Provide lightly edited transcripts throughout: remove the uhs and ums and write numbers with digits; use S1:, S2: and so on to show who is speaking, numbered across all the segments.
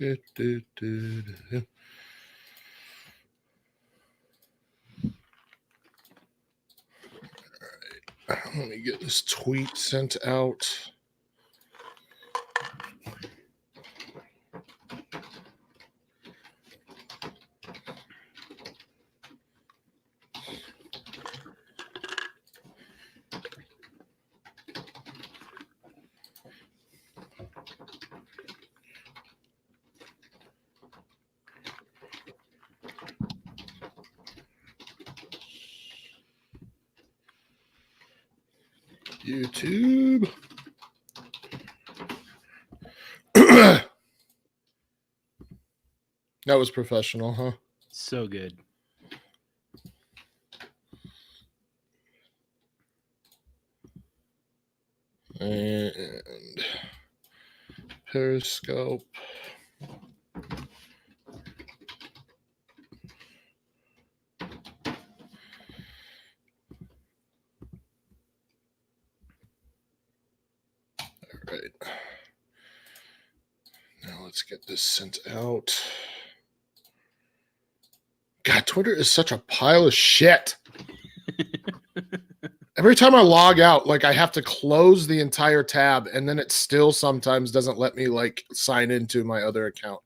S1: Let me get this tweet sent out. YouTube. That was professional, huh?
S2: So good.
S1: And Periscope. All right. Now let's get this sent out. God, Twitter is such a pile of shit. Every time I log out, like I have to close the entire tab, and then it still sometimes doesn't let me like sign into my other account.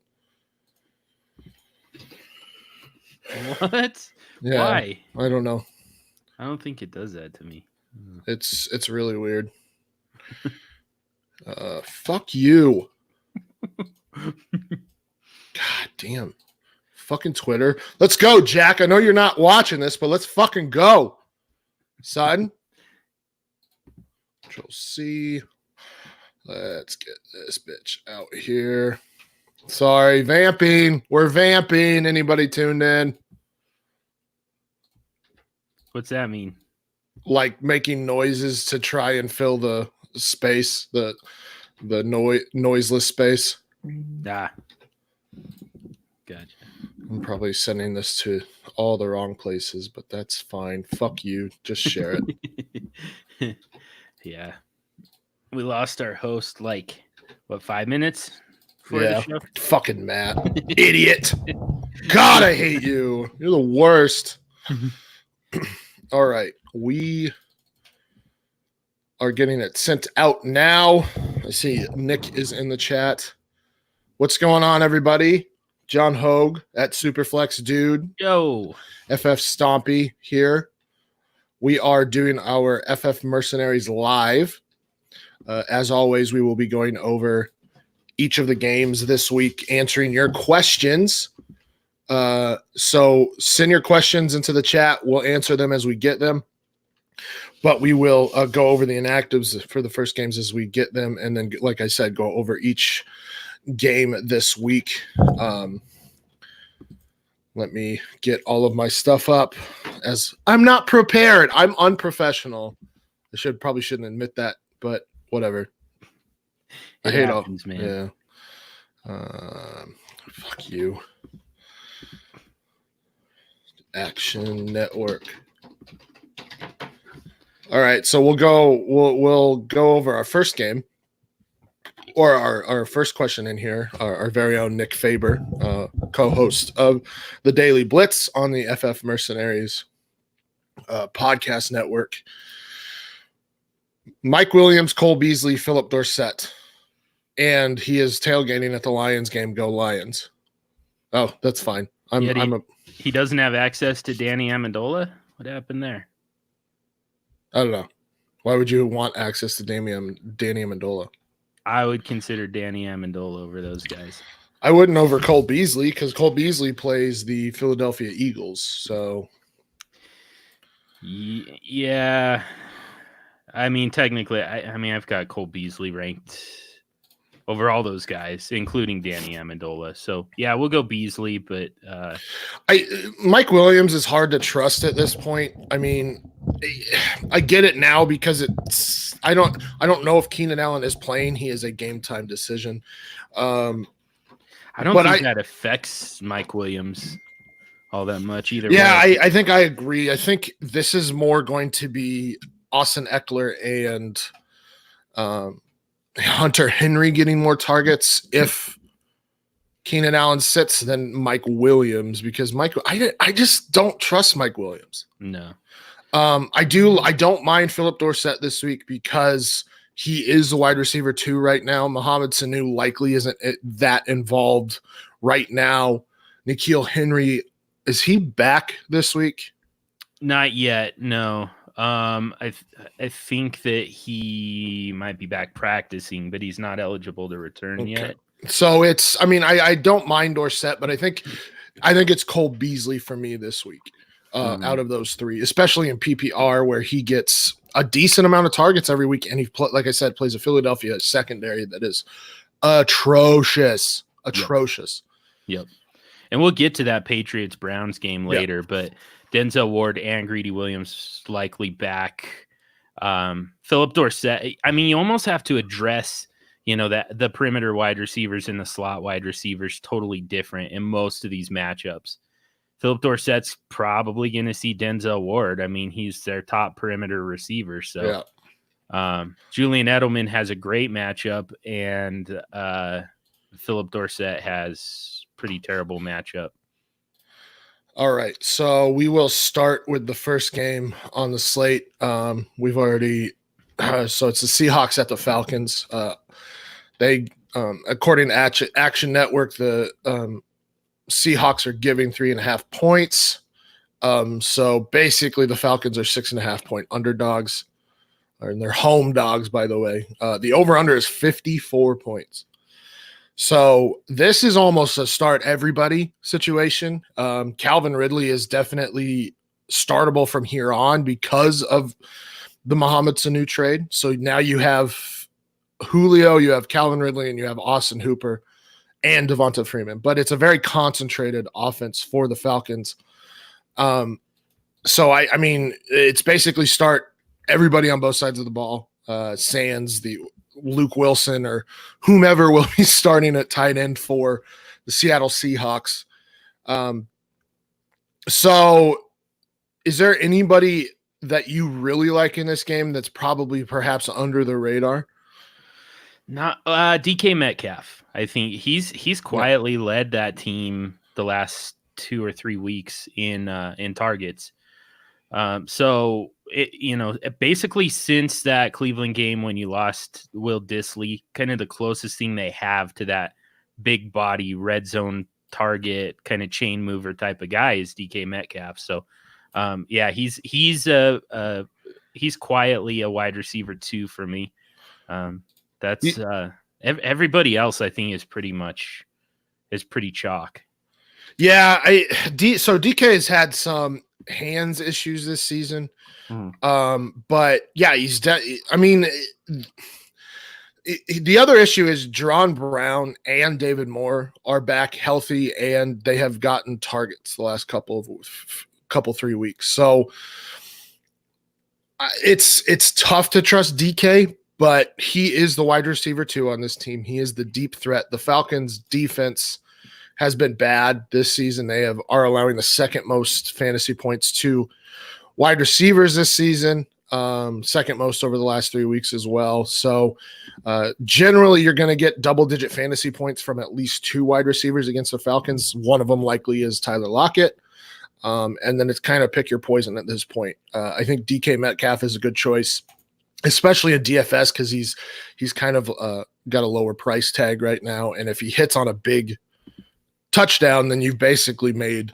S2: What?
S1: Yeah,
S2: why?
S1: I don't know.
S2: I don't think it does that to me.
S1: It's really weird. Fuck you. God damn. Fucking Twitter. Let's go, Jack. I know you're not watching this, but let's fucking go. Son. Control C. Let's get this bitch out here. Sorry, vamping. We're vamping. Anybody tuned in?
S2: What's that mean?
S1: Like making noises to try and fill the space, the noiseless space.
S2: Ah. Gotcha.
S1: I'm probably sending this to all the wrong places, but that's fine. Fuck you. Just share it.
S2: Yeah. We lost our host, 5 minutes before the show?
S1: Fucking Matt. Idiot. God, I hate you. You're the worst. All right. We are getting it sent out now. I see Nick is in the chat. What's going on, everybody? John Hogue at Superflex Dude.
S2: Yo.
S1: FF Stompy here. We are doing our FF Mercenaries live. As always, we will be going over each of the games this week, answering your questions. So send your questions into the chat. We'll answer them as we get them. But we will go over the inactives for the first games as we get them. And then, like I said, go over each game this week. Let me get all of my stuff up, as I'm not prepared. I'm unprofessional. I probably shouldn't admit that, but whatever. I hate
S2: happens,
S1: all.
S2: Man.
S1: Yeah. Fuck you. Action Network. All right, so we'll go over our first game, or our first question in here. Our very own Nick Faber, co-host of the Daily Blitz on the FF Mercenaries podcast network. Mike Williams, Cole Beasley, Philip Dorsett, and he is tailgating at the Lions game. Go Lions! Oh, that's fine.
S2: He doesn't have access to Danny Amendola. What happened there?
S1: I don't know. Why would you want access to Danny Amendola?
S2: I would consider Danny Amendola over those guys.
S1: I wouldn't over Cole Beasley, because Cole Beasley plays the Philadelphia Eagles. So,
S2: yeah. I mean, technically, I've got Cole Beasley ranked over all those guys, including Danny Amendola. So, yeah, we'll go Beasley, but
S1: Mike Williams is hard to trust at this point. I mean, I get it now because I don't know if Keenan Allen is playing. He is a game time decision.
S2: I don't think that affects Mike Williams all that much either.
S1: Yeah, I think I agree. I think this is more going to be Austin Eckler and Hunter Henry getting more targets if Keenan Allen sits, then Mike Williams, because I just don't trust Mike Williams.
S2: No.
S1: I don't mind Philip Dorsett this week because he is the wide receiver 2 right now. Mohamed Sanu likely isn't that involved right now. N'Keal Henry, is he back this week?
S2: Not yet, no. I think that he might be back practicing, but he's not eligible to return yet.
S1: So I don't mind Dorsett, but I think it's Cole Beasley for me this week. Out of those 3, especially in PPR, where he gets a decent amount of targets every week, and he, like I said, plays a Philadelphia secondary that is atrocious.
S2: Yep. And we'll get to that Patriots-Browns game later, but Denzel Ward and Greedy Williams likely back. Philip Dorsett, I mean, you almost have to address, that the perimeter wide receivers and the slot wide receivers totally different in most of these matchups. Philip Dorsett's probably going to see Denzel Ward. I mean, he's their top perimeter receiver. So Julian Edelman has a great matchup, and Philip Dorsett has pretty terrible matchup.
S1: All right. So we will start with the first game on the slate. We've already so it's the Seahawks at the Falcons. They according to Action Network, the Seahawks are giving 3.5 points. So basically the Falcons are 6.5 point underdogs, and they're home dogs, by the way. The over-under is 54 points. So this is almost a start everybody situation. Calvin Ridley is definitely startable from here on because of the Mohamed Sanu trade. So now you have Julio, you have Calvin Ridley, and you have Austin Hooper and Devonta Freeman, but it's a very concentrated offense for the Falcons. So I mean, it's basically start everybody on both sides of the ball. Sans the Luke Wilson or whomever will be starting at tight end for the Seattle Seahawks. So is there anybody that you really like in this game that's probably perhaps under the radar?
S2: Not DK Metcalf. I think he's quietly led that team the last 2 or 3 weeks in targets. So basically since that Cleveland game when you lost Will Dissly, kind of the closest thing they have to that big body red zone target kind of chain mover type of guy is DK Metcalf. So he's quietly a wide receiver 2 for me. That's everybody else I think is pretty chalk.
S1: Yeah, so DK has had some hands issues this season. But yeah, the other issue is Jerron Brown and David Moore are back healthy, and they have gotten targets the last couple 3 weeks. So it's tough to trust DK, but he is the wide receiver 2 on this team. He is the deep threat. The Falcons defense has been bad this season. They are allowing the second most fantasy points to wide receivers this season, second most over the last 3 weeks as well. So generally you're going to get double-digit fantasy points from at least 2 wide receivers against the Falcons. One of them likely is Tyler Lockett. And then it's kind of pick your poison at this point. I think DK Metcalf is a good choice, especially a DFS, because he's kind of got a lower price tag right now. And if he hits on a big touchdown, then you've basically made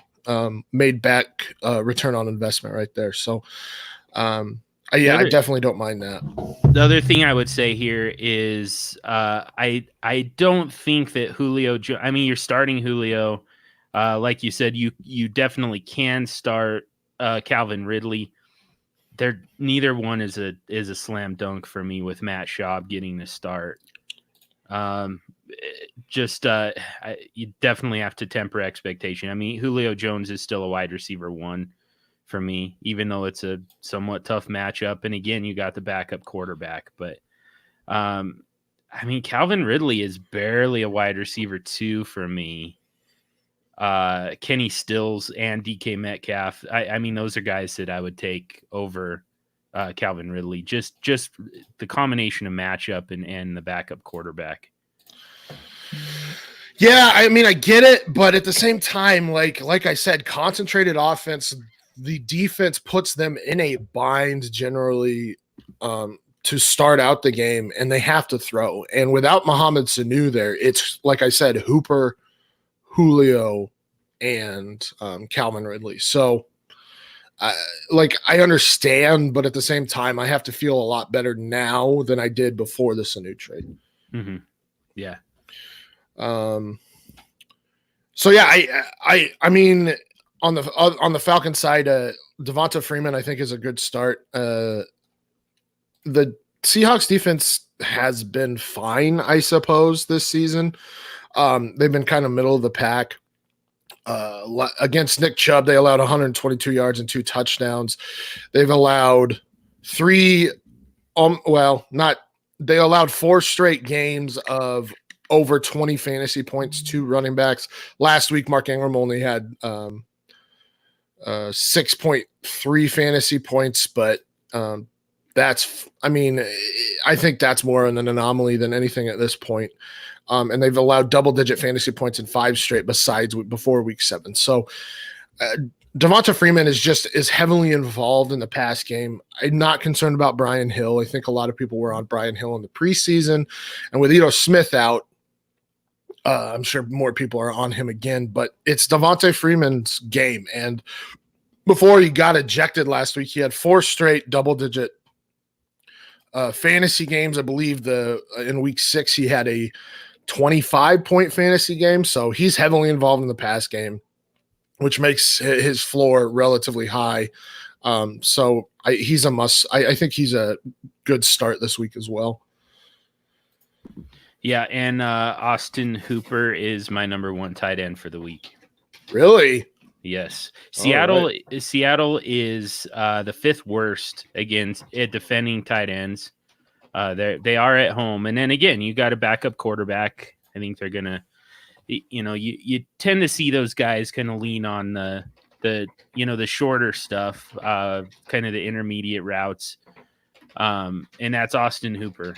S1: back return on investment right there. So I definitely don't mind that.
S2: The other thing I would say here is I don't think that Julio, I mean, you're starting Julio, like you said, you definitely can start Calvin Ridley. Neither one is a slam dunk for me with Matt Schaub getting the start. You definitely have to temper expectation. I mean, Julio Jones is still a wide receiver 1 for me, even though it's a somewhat tough matchup. And again, you got the backup quarterback, but I mean, Calvin Ridley is barely a wide receiver 2 for me. Kenny Stills and DK Metcalf. I mean, those are guys that I would take over Calvin Ridley. Just the combination of matchup and the backup quarterback.
S1: Yeah, I mean, I get it, but at the same time, like I said, concentrated offense, the defense puts them in a bind generally to start out the game, and they have to throw. And without Mohamed Sanu there, it's like I said, Hooper, Julio, and Calvin Ridley. So, I understand, but at the same time, I have to feel a lot better now than I did before the Sanu trade.
S2: Mm-hmm. Yeah.
S1: So yeah, I mean, on the Falcon side, Devonta Freeman I think is a good start. The Seahawks defense has been fine, I suppose, this season. They've been kind of middle of the pack. Against Nick Chubb, they allowed 122 yards and 2 touchdowns. They've allowed they allowed 4 straight games of over 20 fantasy points to running backs. Last week, Mark Ingram only had 6.3 fantasy points, but I think that's more an anomaly than anything at this point. And they've allowed double-digit fantasy points in 5 straight before week 7. So Devonta Freeman is heavily involved in the pass game. I'm not concerned about Brian Hill. I think a lot of people were on Brian Hill in the preseason. And with Ito Smith out, I'm sure more people are on him again, but it's Devonta Freeman's game. And before he got ejected last week, he had 4 straight double-digit fantasy games. I believe in week 6 he had a 25-point fantasy game, so he's heavily involved in the pass game, which makes his floor relatively high. So he's a must. I think he's a good start this week as well.
S2: Yeah, and Austin Hooper is my number 1 tight end for the week.
S1: Really?
S2: Yes. Seattle is the 5th worst at defending tight ends. They are at home, and then again, you got a backup quarterback. I think they're gonna, you tend to see those guys kind of lean on the shorter stuff, kind of the intermediate routes, and that's Austin Hooper.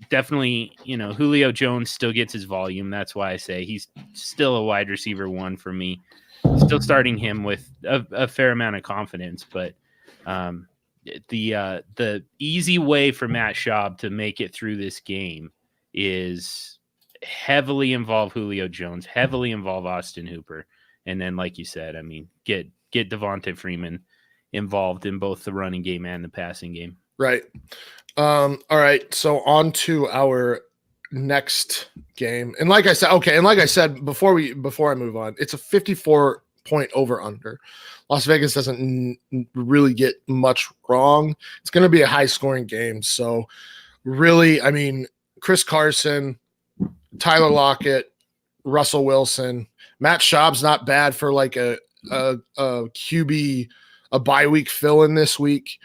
S2: Definitely, Julio Jones still gets his volume. That's why I say he's still a wide receiver 1 for me. Still starting him with a fair amount of confidence, but the easy way for Matt Schaub to make it through this game is heavily involve Julio Jones, heavily involve Austin Hooper, and then, like you said, I mean, get Devonta Freeman involved in both the running game and the passing game.
S1: Right. All right. So on to our next game. And like I said, before I move on, it's a 54-point over under. Las Vegas doesn't really get much wrong. It's going to be a high scoring game. So really, I mean, Chris Carson, Tyler Lockett, Russell Wilson, Matt Schaub's not bad for like a QB, a bye week fill in this week.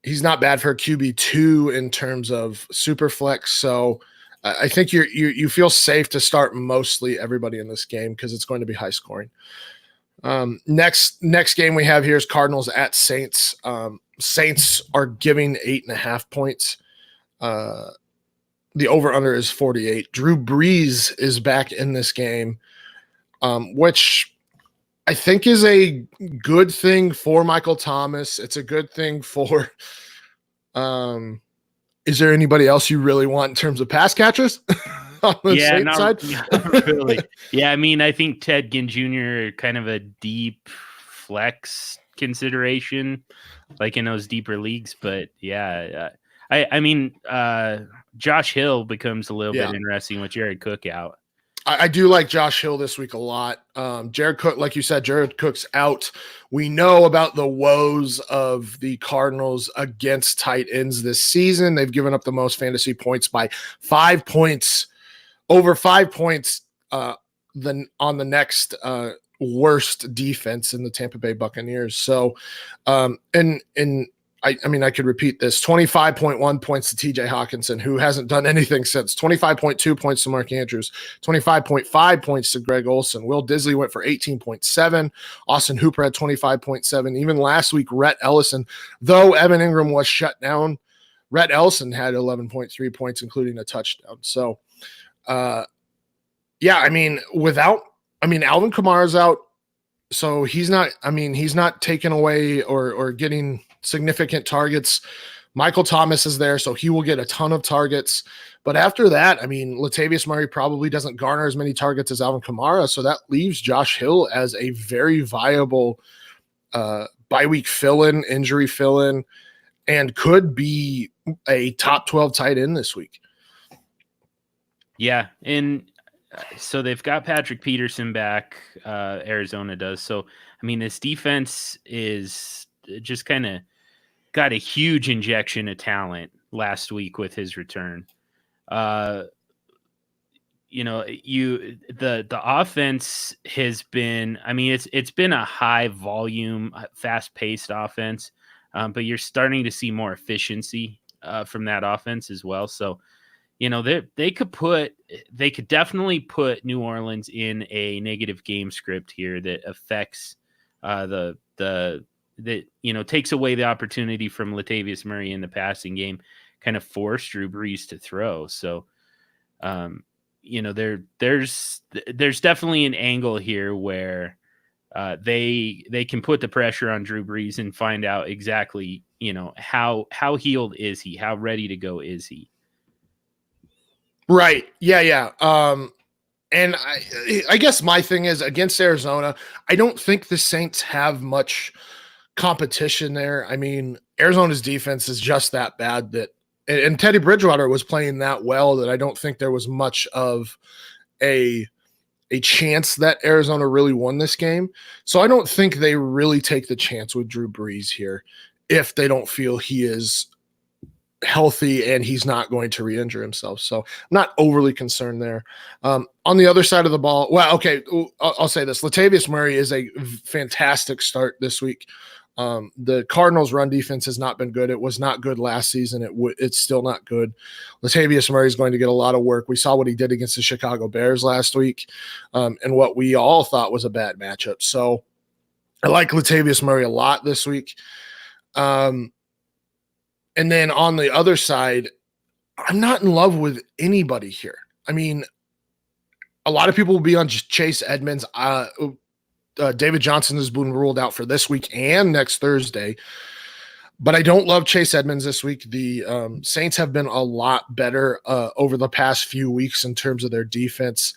S1: He's not bad for a QB2 in terms of super flex. So I think you feel safe to start mostly everybody in this game because it's going to be high scoring. Next game we have here is Cardinals at Saints. Saints are giving 8.5 points. The over under is 48. Drew Brees is back in this game, which I think is a good thing for Michael Thomas. It's a good thing for is there anybody else you really want in terms of pass catchers? On the Saints side?
S2: Not really. Yeah, I mean, I think Ted Ginn Jr. kind of a deep flex consideration, like in those deeper leagues. But yeah, I mean, Josh Hill becomes a little bit interesting with Jared Cook out.
S1: I do like Josh Hill this week a lot. Jared Cook, like you said, Jared Cook's out. We know about the woes of the Cardinals against tight ends this season. They've given up the most fantasy points by 5 points, over 5 points on the next worst defense in the Tampa Bay Buccaneers. So, I mean, I could repeat this. 25.1 points to TJ Hawkinson, who hasn't done anything since. 25.2 points to Mark Andrews. 25.5 points to Greg Olsen. Will Disley went for 18.7. Austin Hooper had 25.7. Even last week, Rhett Ellison, though Evan Ingram was shut down, Rhett Ellison had 11.3 points, including a touchdown. So Yeah, I mean, Alvin Kamara's out, so he's not taking away or getting significant targets. Michael Thomas is there, so he will get a ton of targets. But after that, I mean, Latavius Murray probably doesn't garner as many targets as Alvin Kamara, so that leaves Josh Hill as a very viable bye-week fill-in, injury fill-in, and could be a top 12 tight end this week.
S2: Yeah, and so they've got Patrick Peterson back. Arizona does. So, I mean, this defense is just kind of got a huge injection of talent last week with his return. The offense has been, I mean, it's been a high volume, fast paced offense, but you're starting to see more efficiency from that offense as well. So, they could definitely put New Orleans in a negative game script here that affects that takes away the opportunity from Latavius Murray in the passing game, kind of force Drew Brees to throw. So, there's definitely an angle here where they can put the pressure on Drew Brees and find out exactly, how healed is he, how ready to go is he.
S1: Right. Yeah. And I guess my thing is against Arizona, I don't think the Saints have much competition there. I mean, Arizona's defense is just that bad and Teddy Bridgewater was playing that well that I don't think there was much of a chance that Arizona really won this game. So I don't think they really take the chance with Drew Brees here if they don't feel he is healthy and he's not going to re-injure himself. So I'm not overly concerned there. On the other side of the ball, well, okay, I'll say this. Latavius Murray is a fantastic start this week. The Cardinals' run defense has not been good. It was not good last season. It's still not good. Latavius Murray is going to get a lot of work. We saw what he did against the Chicago Bears last week, and what we all thought was a bad matchup. So I like Latavius Murray a lot this week. And then on the other side, I'm not in love with anybody here. I mean, a lot of people will be on Chase Edmonds. David Johnson has been ruled out for this week and next Thursday. But I don't love Chase Edmonds this week. The Saints have been a lot better over the past few weeks in terms of their defense.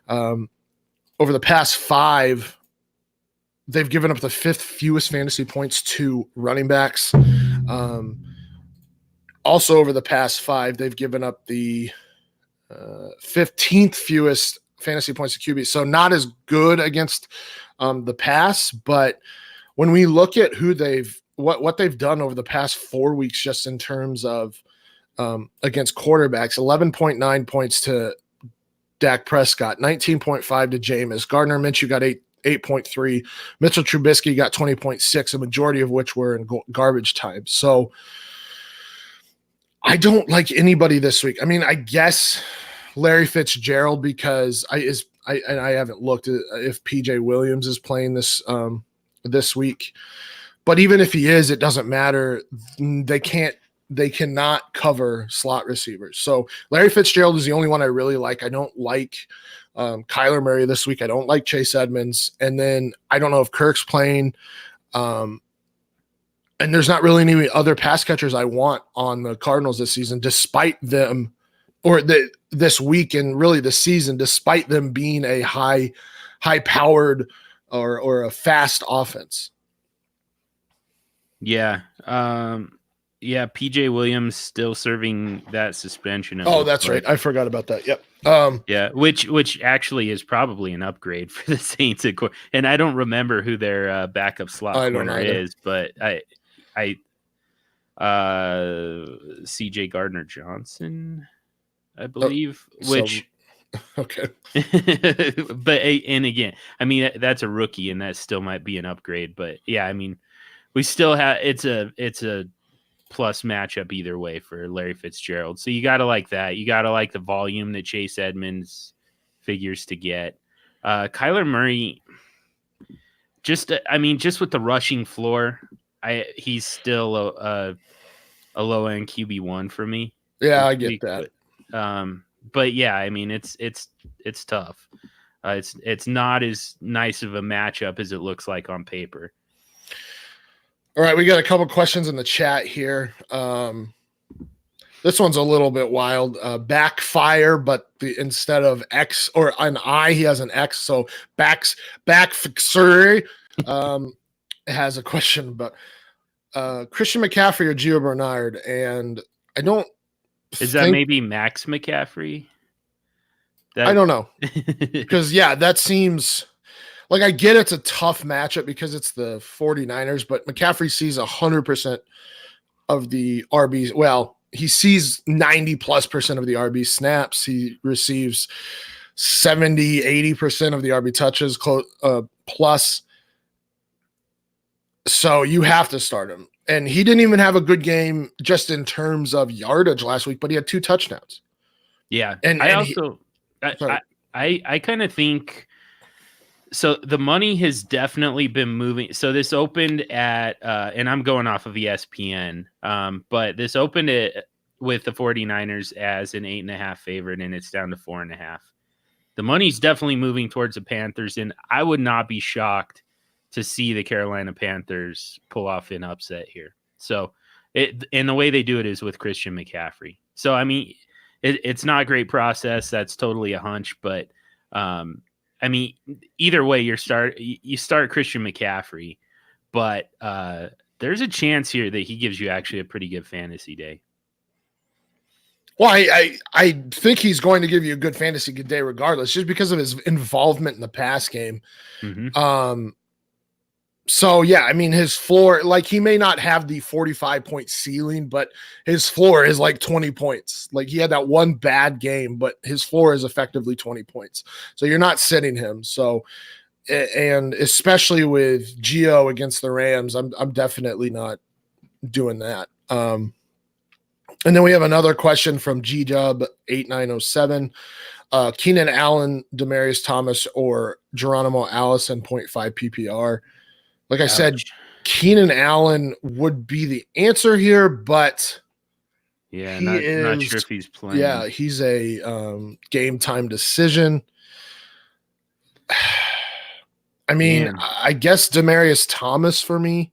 S1: Over the past 5, they've given up the 5th fewest fantasy points to running backs. Also, over the past 5, they've given up the 15th fewest fantasy points to QB. So not as good against the pass, but when we look at who what they've done over the past 4 weeks, just in terms of against quarterbacks, 11.9 points to Dak Prescott, 19.5 to Jameis. Gardner Minshew got 8.3. Mitchell Trubisky got 20.6, a majority of which were in garbage time. So I don't like anybody this week. I mean, I guess Larry Fitzgerald, because I haven't looked at if PJ Williams is playing this week. But even if he is, it doesn't matter. They cannot cover slot receivers. So Larry Fitzgerald is the only one I really like. I don't like Kyler Murray this week. I don't like Chase Edmonds. And then I don't know if Kirk's playing. And there's not really any other pass catchers I want on the Cardinals this season, despite them, or this week and really the season, despite them being a high-powered or a fast offense.
S2: Yeah. PJ Williams still serving that suspension.
S1: Oh, that's right. I forgot about that. Yep.
S2: Yeah, which actually is probably an upgrade for the Saints. And I don't remember who their backup slot corner is, but CJ Gardner Johnson, I believe,
S1: okay.
S2: But and again, I mean, that's a rookie and that still might be an upgrade, but yeah, I mean, we still have, it's a plus matchup either way for Larry Fitzgerald. So you got to like that. You got to like the volume that Chase Edmonds figures to get. Kyler Murray, just with the rushing floor, he's still a low end QB1 for me.
S1: Yeah, I get that.
S2: but yeah, I mean it's tough. It's not as nice of a matchup as it looks like on paper.
S1: All right, we got a couple questions in the chat here. This one's a little bit wild. Backfire, but instead of X or an I, he has an X. So backfixer has a question about Christian McCaffrey or Gio Bernard, and I don't.
S2: That maybe Max McCaffrey?
S1: I don't know, because that seems like, I get it's a tough matchup because it's the 49ers, but McCaffrey sees 100% of the RBs. Well, he sees 90+% of the RB snaps. He receives 70-80% of the RB touches plus. So you have to start him. And he didn't even have a good game just in terms of yardage last week, but he had 2 touchdowns.
S2: Yeah. And I kind of think, so the money has definitely been moving. So this opened at, and I'm going off of ESPN, but this opened with the 49ers as an 8.5 favorite, and it's down to 4.5. The money's definitely moving towards the Panthers, and I would not be shocked to see the Carolina Panthers pull off an upset here. So and the way they do it is with Christian McCaffrey. So, I mean, it's not a great process. That's totally a hunch, but I mean, either way, you start Christian McCaffrey, but there's a chance here that he gives you actually a pretty good fantasy day.
S1: Well, I think he's going to give you a good fantasy day regardless, just because of his involvement in the pass game.
S2: Mm-hmm.
S1: So, yeah, I mean, his floor, like, he may not have the 45-point ceiling, but his floor is like 20 points. Like, he had that one bad game, but his floor is effectively 20 points. So you're not sitting him. So, and especially with Gio against the Rams, I'm definitely not doing that. And then we have another question from GDub8907. Keenan Allen, Demaryius Thomas, or Geronimo Allison, 0.5 PPR. Like I said, Keenan Allen would be the answer here, but
S2: yeah, not sure if he's playing.
S1: Yeah, he's a game time decision. I mean, I guess Demaryius Thomas for me.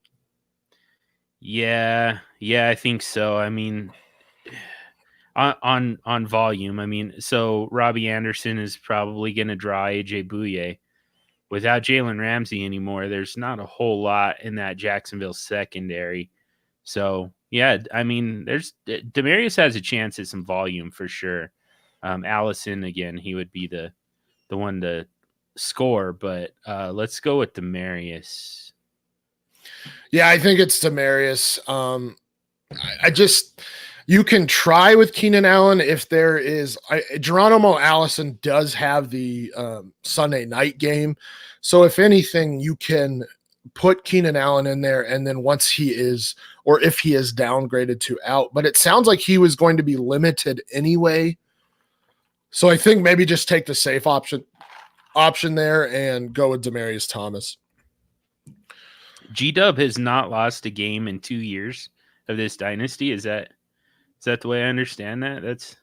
S2: Yeah, I think so. I mean, on volume, I mean, so Robbie Anderson is probably going to draw AJ Bouye. Without Jalen Ramsey anymore, there's not a whole lot in that Jacksonville secondary. So, yeah, I mean, Demaryius has a chance at some volume for sure. Allison, again, he would be the one to score, but let's go with Demaryius.
S1: Yeah, I think it's Demaryius. You can try with Keenan Allen if there is. Geronimo Allison does have the Sunday night game. So if anything, you can put Keenan Allen in there, and then once he is, or if he is downgraded to out, but it sounds like he was going to be limited anyway. So I think maybe just take the safe option there and go with Demaryius Thomas.
S2: G-Dub has not lost a game in 2 years of this dynasty. Is that the way I understand that? That's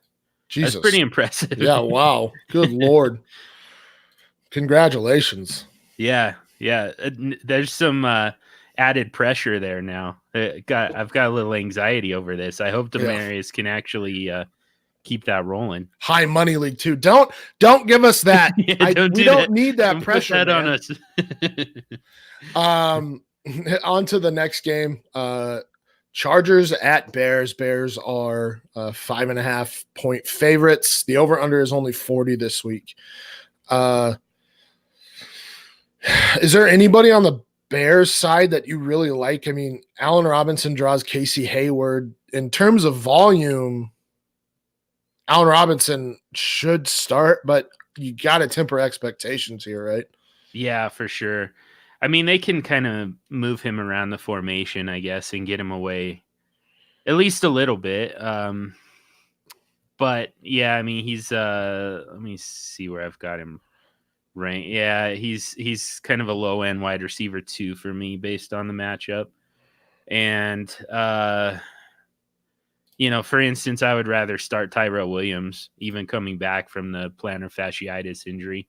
S2: pretty impressive.
S1: Yeah, wow. Good Lord. Congratulations.
S2: Yeah. There's some added pressure there now. I've got a little anxiety over this. I hope Demaryius can actually keep that rolling.
S1: High money league too. Don't give us that. We don't need that
S2: don't
S1: pressure.
S2: Put that
S1: on us. On to the next game. Chargers at Bears. Bears are 5.5 point favorites. The over-under is only 40 this week. Is there anybody on the Bears side that you really like? I mean, Allen Robinson draws Casey Hayward. In terms of volume, Allen Robinson should start, but you got to temper expectations here, right?
S2: Yeah, for sure. I mean, they can kind of move him around the formation, I guess, and get him away at least a little bit. But yeah, I mean, he's let me see where I've got him ranked. Yeah, he's kind of a low end wide receiver 2 for me based on the matchup. And For instance, I would rather start Tyrell Williams, even coming back from the plantar fasciitis injury.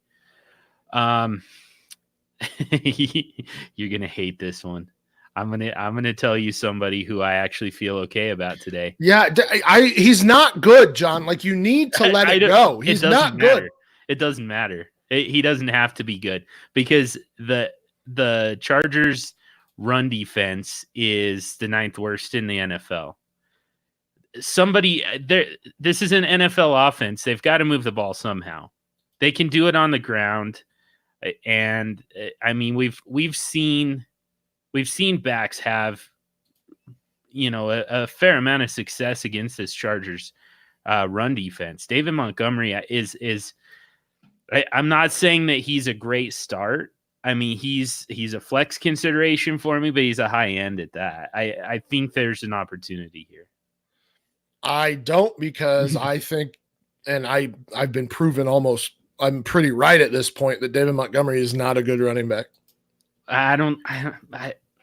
S2: You're gonna hate this one. I'm gonna tell you somebody who I actually feel okay about today.
S1: Yeah, he's not good, John. Like, you need to let it go. He's not
S2: matter.
S1: good.
S2: It doesn't matter. He doesn't have to be good because the Chargers' run defense is the 9th worst in the NFL. This is an NFL offense. They've got to move the ball somehow. They can do it on the ground, and I mean we've seen backs have a fair amount of success against this Chargers run defense. David Montgomery is I'm not saying that he's a great start. I mean, he's a flex consideration for me, but he's a high end at that. I think there's an opportunity here.
S1: I don't, because I think, and I've been proven I'm pretty right at this point, that David Montgomery is not a good running back.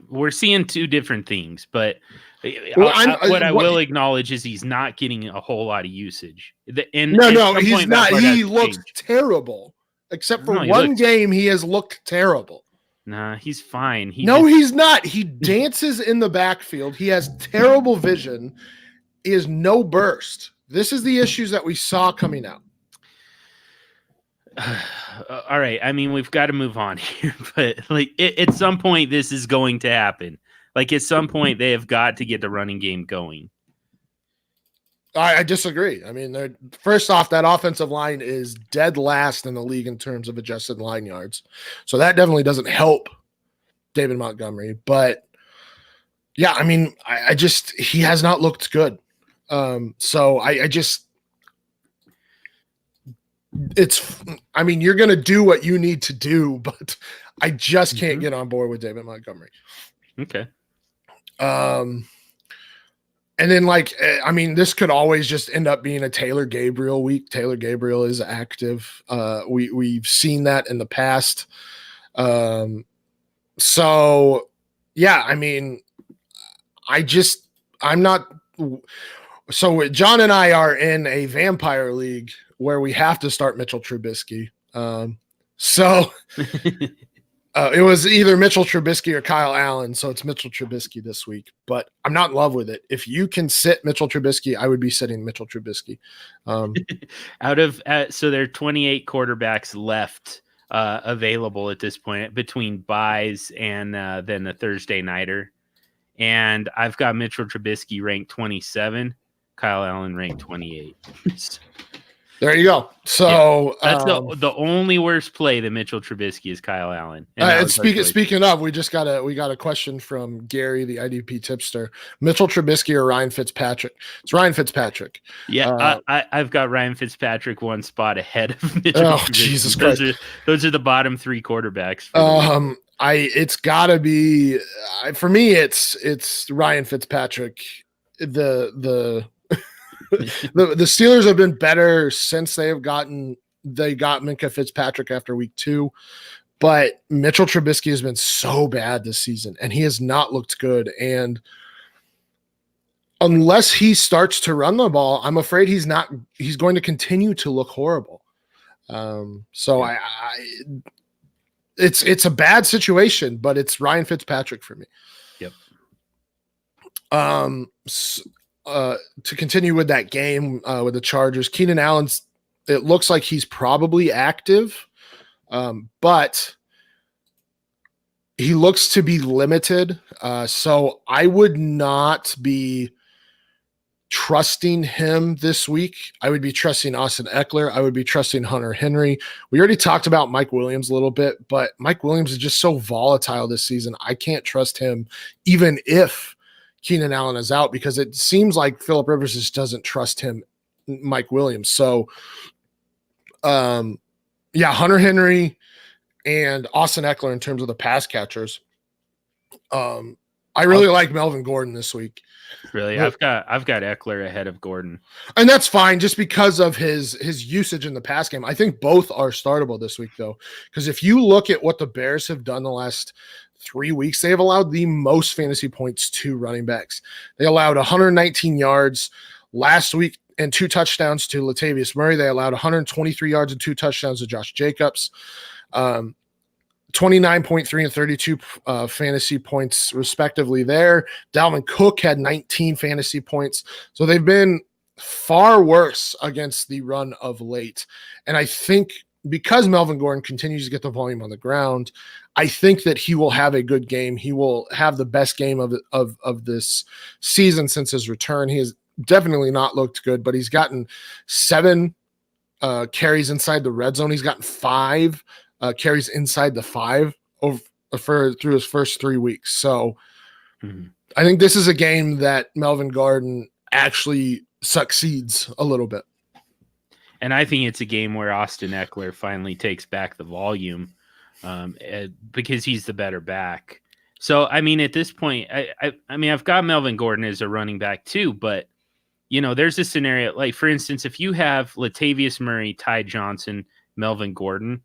S2: We're seeing two different things, but what I will acknowledge is he's not getting a whole lot of usage.
S1: No, he's not. He looks terrible. Except for one game, he has looked terrible.
S2: Nah, he's fine.
S1: He's not. He dances in the backfield. He has terrible vision. He has no burst. This is the issues that we saw coming out.
S2: All right. I mean, we've got to move on here, but at some point, this is going to happen. At some point, they have got to get the running game going.
S1: I disagree. I mean, first off, that offensive line is dead last in the league in terms of adjusted line yards. So that definitely doesn't help David Montgomery. But yeah, I mean, he has not looked good. So you're going to do what you need to do, but I just can't get on board with David Montgomery.
S2: Okay.
S1: And then this could always just end up being a Taylor Gabriel week. Taylor Gabriel is active. We've seen that in the past. So yeah, I mean, I'm not. So John and I are in a vampire league where we have to start Mitchell Trubisky. It was either Mitchell Trubisky or Kyle Allen, so it's Mitchell Trubisky this week. But I'm not in love with it. If you can sit Mitchell Trubisky, I would be sitting Mitchell Trubisky.
S2: So there are 28 quarterbacks left available at this point between buys and then the Thursday nighter. And I've got Mitchell Trubisky ranked 27, Kyle Allen ranked 28.
S1: There you go. So
S2: that's the only worst play that Mitchell Trubisky is Kyle Allen.
S1: And speaking of, we got a question from Gary, the IDP tipster. Mitchell Trubisky or Ryan Fitzpatrick? It's Ryan Fitzpatrick.
S2: Yeah, I've got Ryan Fitzpatrick one spot ahead of Mitchell.
S1: Oh, Jesus Christ!
S2: Those are the bottom three quarterbacks.
S1: It's got to be for me. It's Ryan Fitzpatrick. The Steelers have been better since they got Minkah Fitzpatrick after week 2, but Mitchell Trubisky has been so bad this season and he has not looked good. And unless he starts to run the ball, I'm afraid he's going to continue to look horrible. It's a bad situation, but it's Ryan Fitzpatrick for me.
S2: Yep.
S1: To continue with that game with the Chargers, Keenan Allen's, it looks like he's probably active, but he looks to be limited. So I would not be trusting him this week. I would be trusting Austin Eckler. I would be trusting Hunter Henry. We already talked about Mike Williams a little bit, but Mike Williams is just so volatile this season. I can't trust him even if Keenan Allen is out, because it seems like Phillip Rivers just doesn't trust Mike Williams. So, Hunter Henry and Austin Eckler in terms of the pass catchers. I really like Melvin Gordon this week.
S2: Really, I've got Eckler ahead of Gordon,
S1: and that's fine just because of his usage in the pass game. I think both are startable this week, though, because if you look at what the Bears have done the last 3 weeks, they have allowed the most fantasy points to running backs. They allowed 119 yards last week and 2 touchdowns to Latavius Murray. They allowed 123 yards and 2 touchdowns to Josh Jacobs. 29.3 and 32 fantasy points respectively there. Dalvin Cook had 19 fantasy points. So they've been far worse against the run of late. And I think because Melvin Gordon continues to get the volume on the ground, I think that he will have a good game. He will have the best game of this season since his return. He has definitely not looked good, but he's gotten 7 carries inside the red zone. He's gotten 5 carries inside the 5 through his first 3 weeks. So I think this is a game that Melvin Gordon actually succeeds a little bit.
S2: And I think it's a game where Austin Eckler finally takes back the volume because he's the better back. So, I mean, at this point, I mean, I've got Melvin Gordon as a running back too, but, you know, there's a scenario, like, for instance, if you have Latavius Murray, Ty Johnson, Melvin Gordon,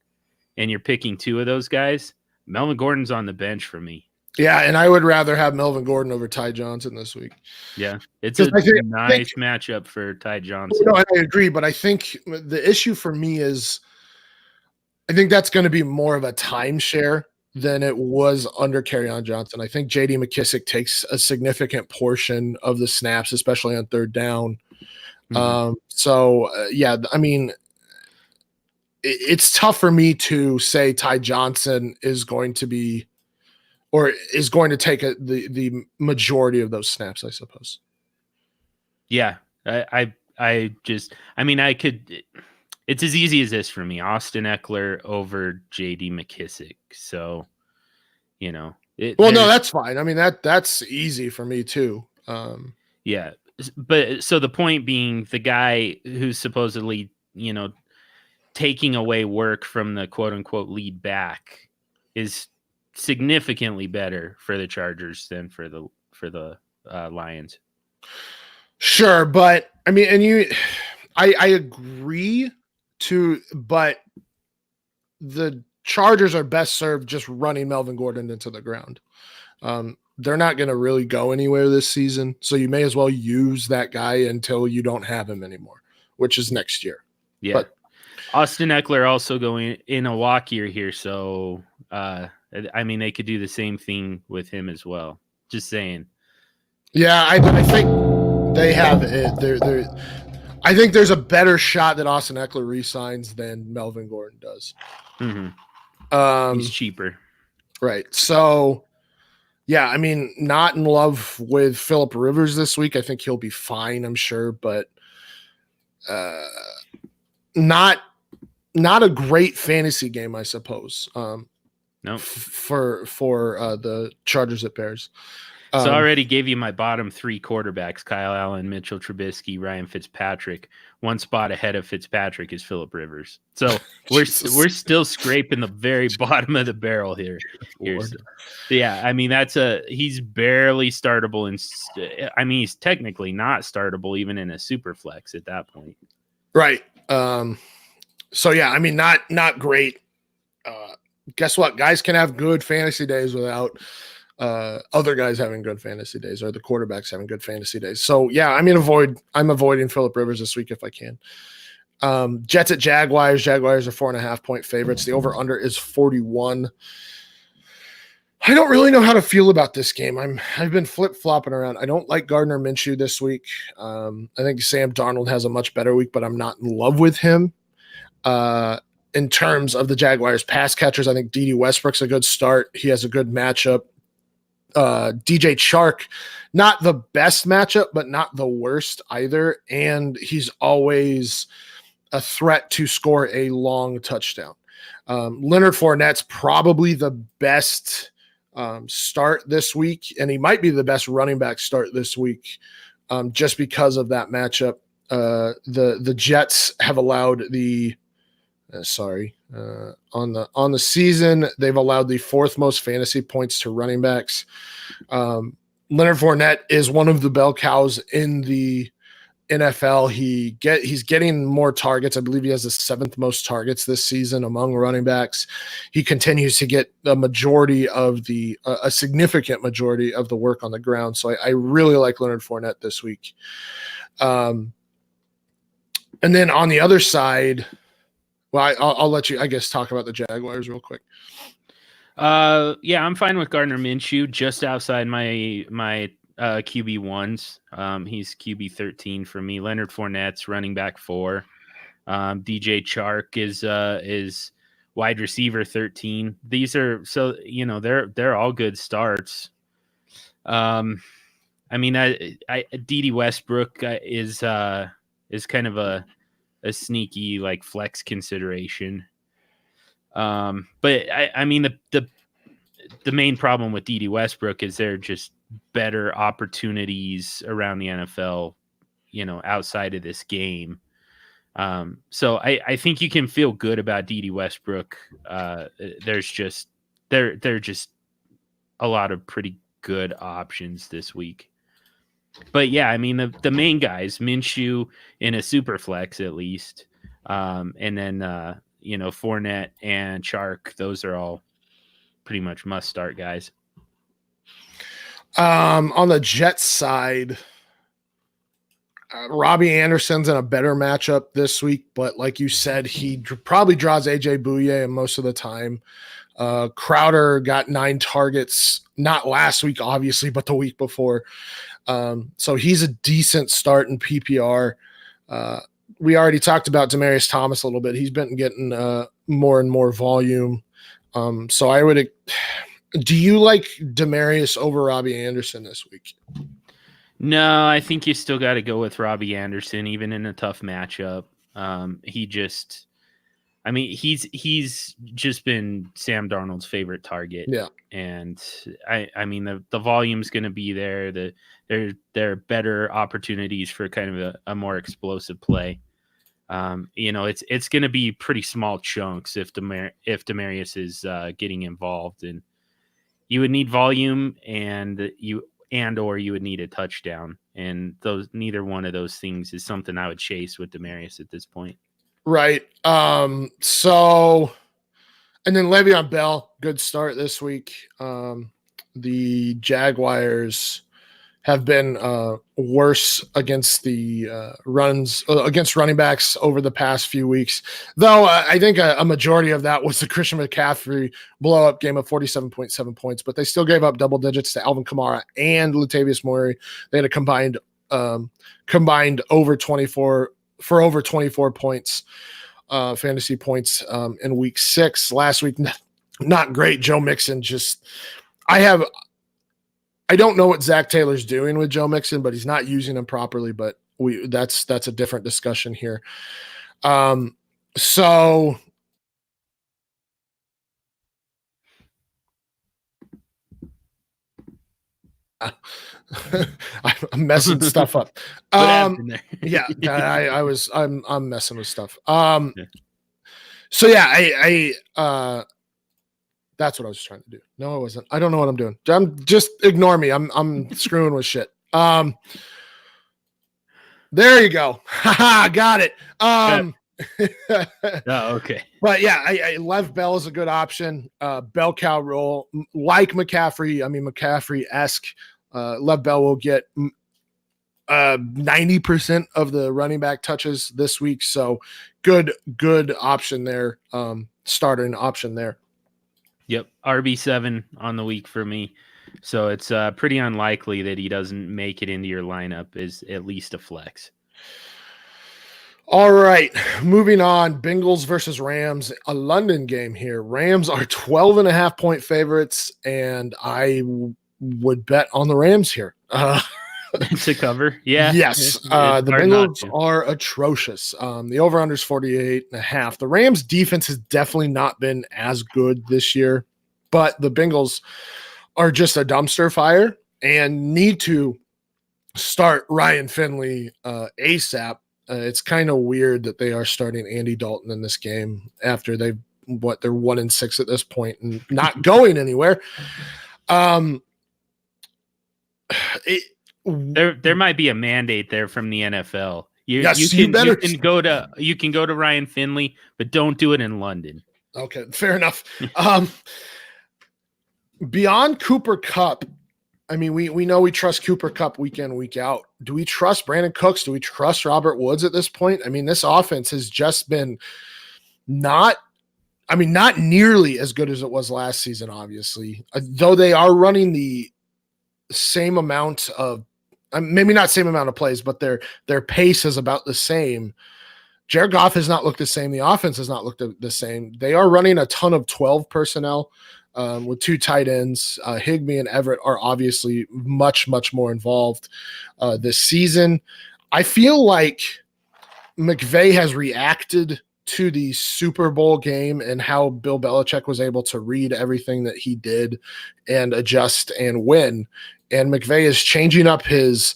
S2: and you're picking 2 of those guys, Melvin Gordon's on the bench for me.
S1: Yeah, and I would rather have Melvin Gordon over Ty Johnson this week.
S2: Yeah, it's a nice matchup for Ty Johnson.
S1: No, I agree, but I think the issue for me is I think that's going to be more of a timeshare than it was under Kerryon Johnson. I think J.D. McKissic takes a significant portion of the snaps, especially on third down. Yeah, I mean, it's tough for me to say Ty Johnson is going to be or is going to take the majority of those snaps, I suppose.
S2: Yeah, I mean, I could. It's as easy as this for me: Austin Eckler over J.D. McKissic. So, you know.
S1: No, that's fine. I mean, that's easy for me too.
S2: Yeah, but so the point being, the guy who's supposedly, you know, taking away work from the quote unquote lead back is significantly better for the Chargers than for the Lions. Sure,
S1: but I mean, and I agree but the Chargers are best served just running Melvin Gordon into the ground. They're not going to really go anywhere this season, so you may as well use that guy until you don't have him anymore, which is next year.
S2: Yeah. But Austin Eckler also going in a walk year here, so I mean, they could do the same thing with him as well. Just saying.
S1: Yeah, I think they have it. I think there's a better shot that Austin Eckler re-signs than Melvin Gordon does.
S2: He's cheaper.
S1: Right. So, yeah, I mean, not in love with Phillip Rivers this week. I think he'll be fine, I'm sure, but not a great fantasy game, I suppose.
S2: No,
S1: for the Chargers at Bears.
S2: So I already gave you my bottom 3 quarterbacks: Kyle Allen, Mitchell Trubisky, Ryan Fitzpatrick. One spot ahead of Fitzpatrick is Phillip Rivers. So we're still scraping the very bottom of the barrel here. Yeah, I mean, he's barely startable, and he's technically not startable even in a super flex at that point.
S1: Right. So yeah, I mean, not great. Guess what? Guys can have good fantasy days without other guys having good fantasy days, or the quarterbacks having good fantasy days. So yeah, I mean, I'm avoiding Phillip Rivers this week if I can. Jets at Jaguars. Jaguars are 4.5 point favorites. The over under is 41. I don't really know how to feel about this game. I've been flip-flopping around. I don't like Gardner Minshew this week. I think Sam Darnold has a much better week, but I'm not in love with him. In terms of the Jaguars pass catchers, I think D.D. Westbrook's a good start. He has a good matchup. DJ Chark, not the best matchup, but not the worst either. And he's always a threat to score a long touchdown. Leonard Fournette's probably the best start this week, and he might be the best running back start this week just because of that matchup. The Jets have allowed on the season, they've allowed the 4th most fantasy points to running backs. Leonard Fournette is one of the bell cows in the NFL. He's getting more targets. I believe he has the 7th most targets this season among running backs. He continues to get a significant majority of the work on the ground. So I really like Leonard Fournette this week. And then on the other side, well, I'll let you, I guess, talk about the Jaguars real quick.
S2: Yeah, I'm fine with Gardner Minshew, just outside my QB ones. He's QB 13 for me. Leonard Fournette's running back 4. DJ Chark is wide receiver 13. These are, so they're all good starts. I mean, Dede Westbrook is kind of a sneaky like flex consideration. But I mean the main problem with Dede Westbrook is there just better opportunities around the NFL, outside of this game. So I think you can feel good about Dede Westbrook. There's just a lot of pretty good options this week. But yeah, I mean the main guys, Minshew in a super flex at least, and then Fournette and Chark, those are all pretty much must start guys.
S1: On the Jets side, Robbie Anderson's in a better matchup this week, but like you said, he probably draws AJ Bouye most of the time. Crowder got 9 targets, not last week, obviously, but the week before. So he's a decent start in PPR. We already talked about Demaryius Thomas a little bit. He's been getting more and more volume. So I would. Do you like Demaryius over Robbie Anderson this week?
S2: No, I think you still got to go with Robbie Anderson, even in a tough matchup. He's just been Sam Darnold's favorite target.
S1: Yeah.
S2: And I mean, the volume's going to be there. There are better opportunities for kind of a more explosive play. It's going to be pretty small chunks if Demaryius is getting involved, and you would need volume or you would need a touchdown, and neither one of those things is something I would chase with Demaryius at this point.
S1: Right. So, and then Le'Veon Bell, good start this week. The Jaguars have been worse against the against running backs over the past few weeks. Though I think a majority of that was the Christian McCaffrey blow-up game of 47.7 points, but they still gave up double digits to Alvin Kamara and Latavius Murray. They had a combined over 24 points, fantasy points in week 6. Last week, not great. Joe Mixon I don't know what Zach Taylor's doing with Joe Mixon, but he's not using him properly. But that's a different discussion here. So I'm messing stuff up. I'm messing with stuff. So yeah, that's what I was trying to do. No, I wasn't. I don't know what I'm doing. Just ignore me. I'm screwing with shit. There you go. Haha, got it.
S2: Oh, okay.
S1: But yeah, Lev Bell is a good option. Bell cow roll like McCaffrey. I mean, McCaffrey-esque. Lev Bell will get 90% of the running back touches this week. So good option there. Starting option there.
S2: Yep, RB7 on the week for me. So it's pretty unlikely that he doesn't make it into your lineup as at least a flex.
S1: All right, moving on. Bengals versus Rams, a London game here. Rams are 12.5-point favorites, and I would bet on the Rams here.
S2: To cover, yeah.
S1: Yes, the Bengals are atrocious. The over-under is 48.5. The Rams' defense has definitely not been as good this year, but the Bengals are just a dumpster fire and need to start Ryan Finley ASAP. It's kind of weird that they are starting Andy Dalton in this game after they're 1-6 at this point and not going anywhere.
S2: There might be a mandate there from the NFL. You can go to Ryan Finley, but don't do it in London.
S1: Okay, fair enough. Beyond Cooper Kupp, I mean, we know we trust Cooper Kupp week in, week out. Do we trust Brandon Cooks? Do we trust Robert Woods at this point? I mean, this offense has just been not nearly as good as it was last season, obviously. Though they are running the same amount of, maybe not same amount of plays, but their pace is about the same. Jared Goff has not looked the same. The offense has not looked the same. They are running a ton of 12 personnel with two tight ends. Higbee and Everett are obviously much, much more involved this season. I feel like McVay has reacted to the Super Bowl game and how Bill Belichick was able to read everything that he did and adjust and win. And McVay is changing up his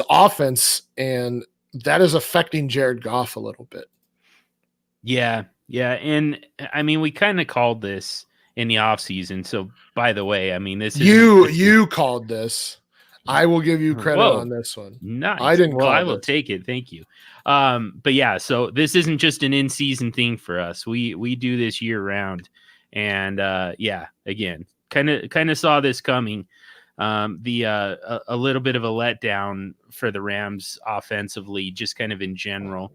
S1: offense, and that is affecting Jared Goff a little bit.
S2: Yeah. And I mean, we kind of called this in the offseason. So by the way, I mean, this is
S1: you called this. I will give you credit on this one.
S2: Nice.
S1: I didn't call
S2: I will take it. Thank you. But yeah, so this isn't just an in-season thing for us. We do this year round. And again, kind of saw this coming. A little bit of a letdown for the Rams offensively, just kind of in general.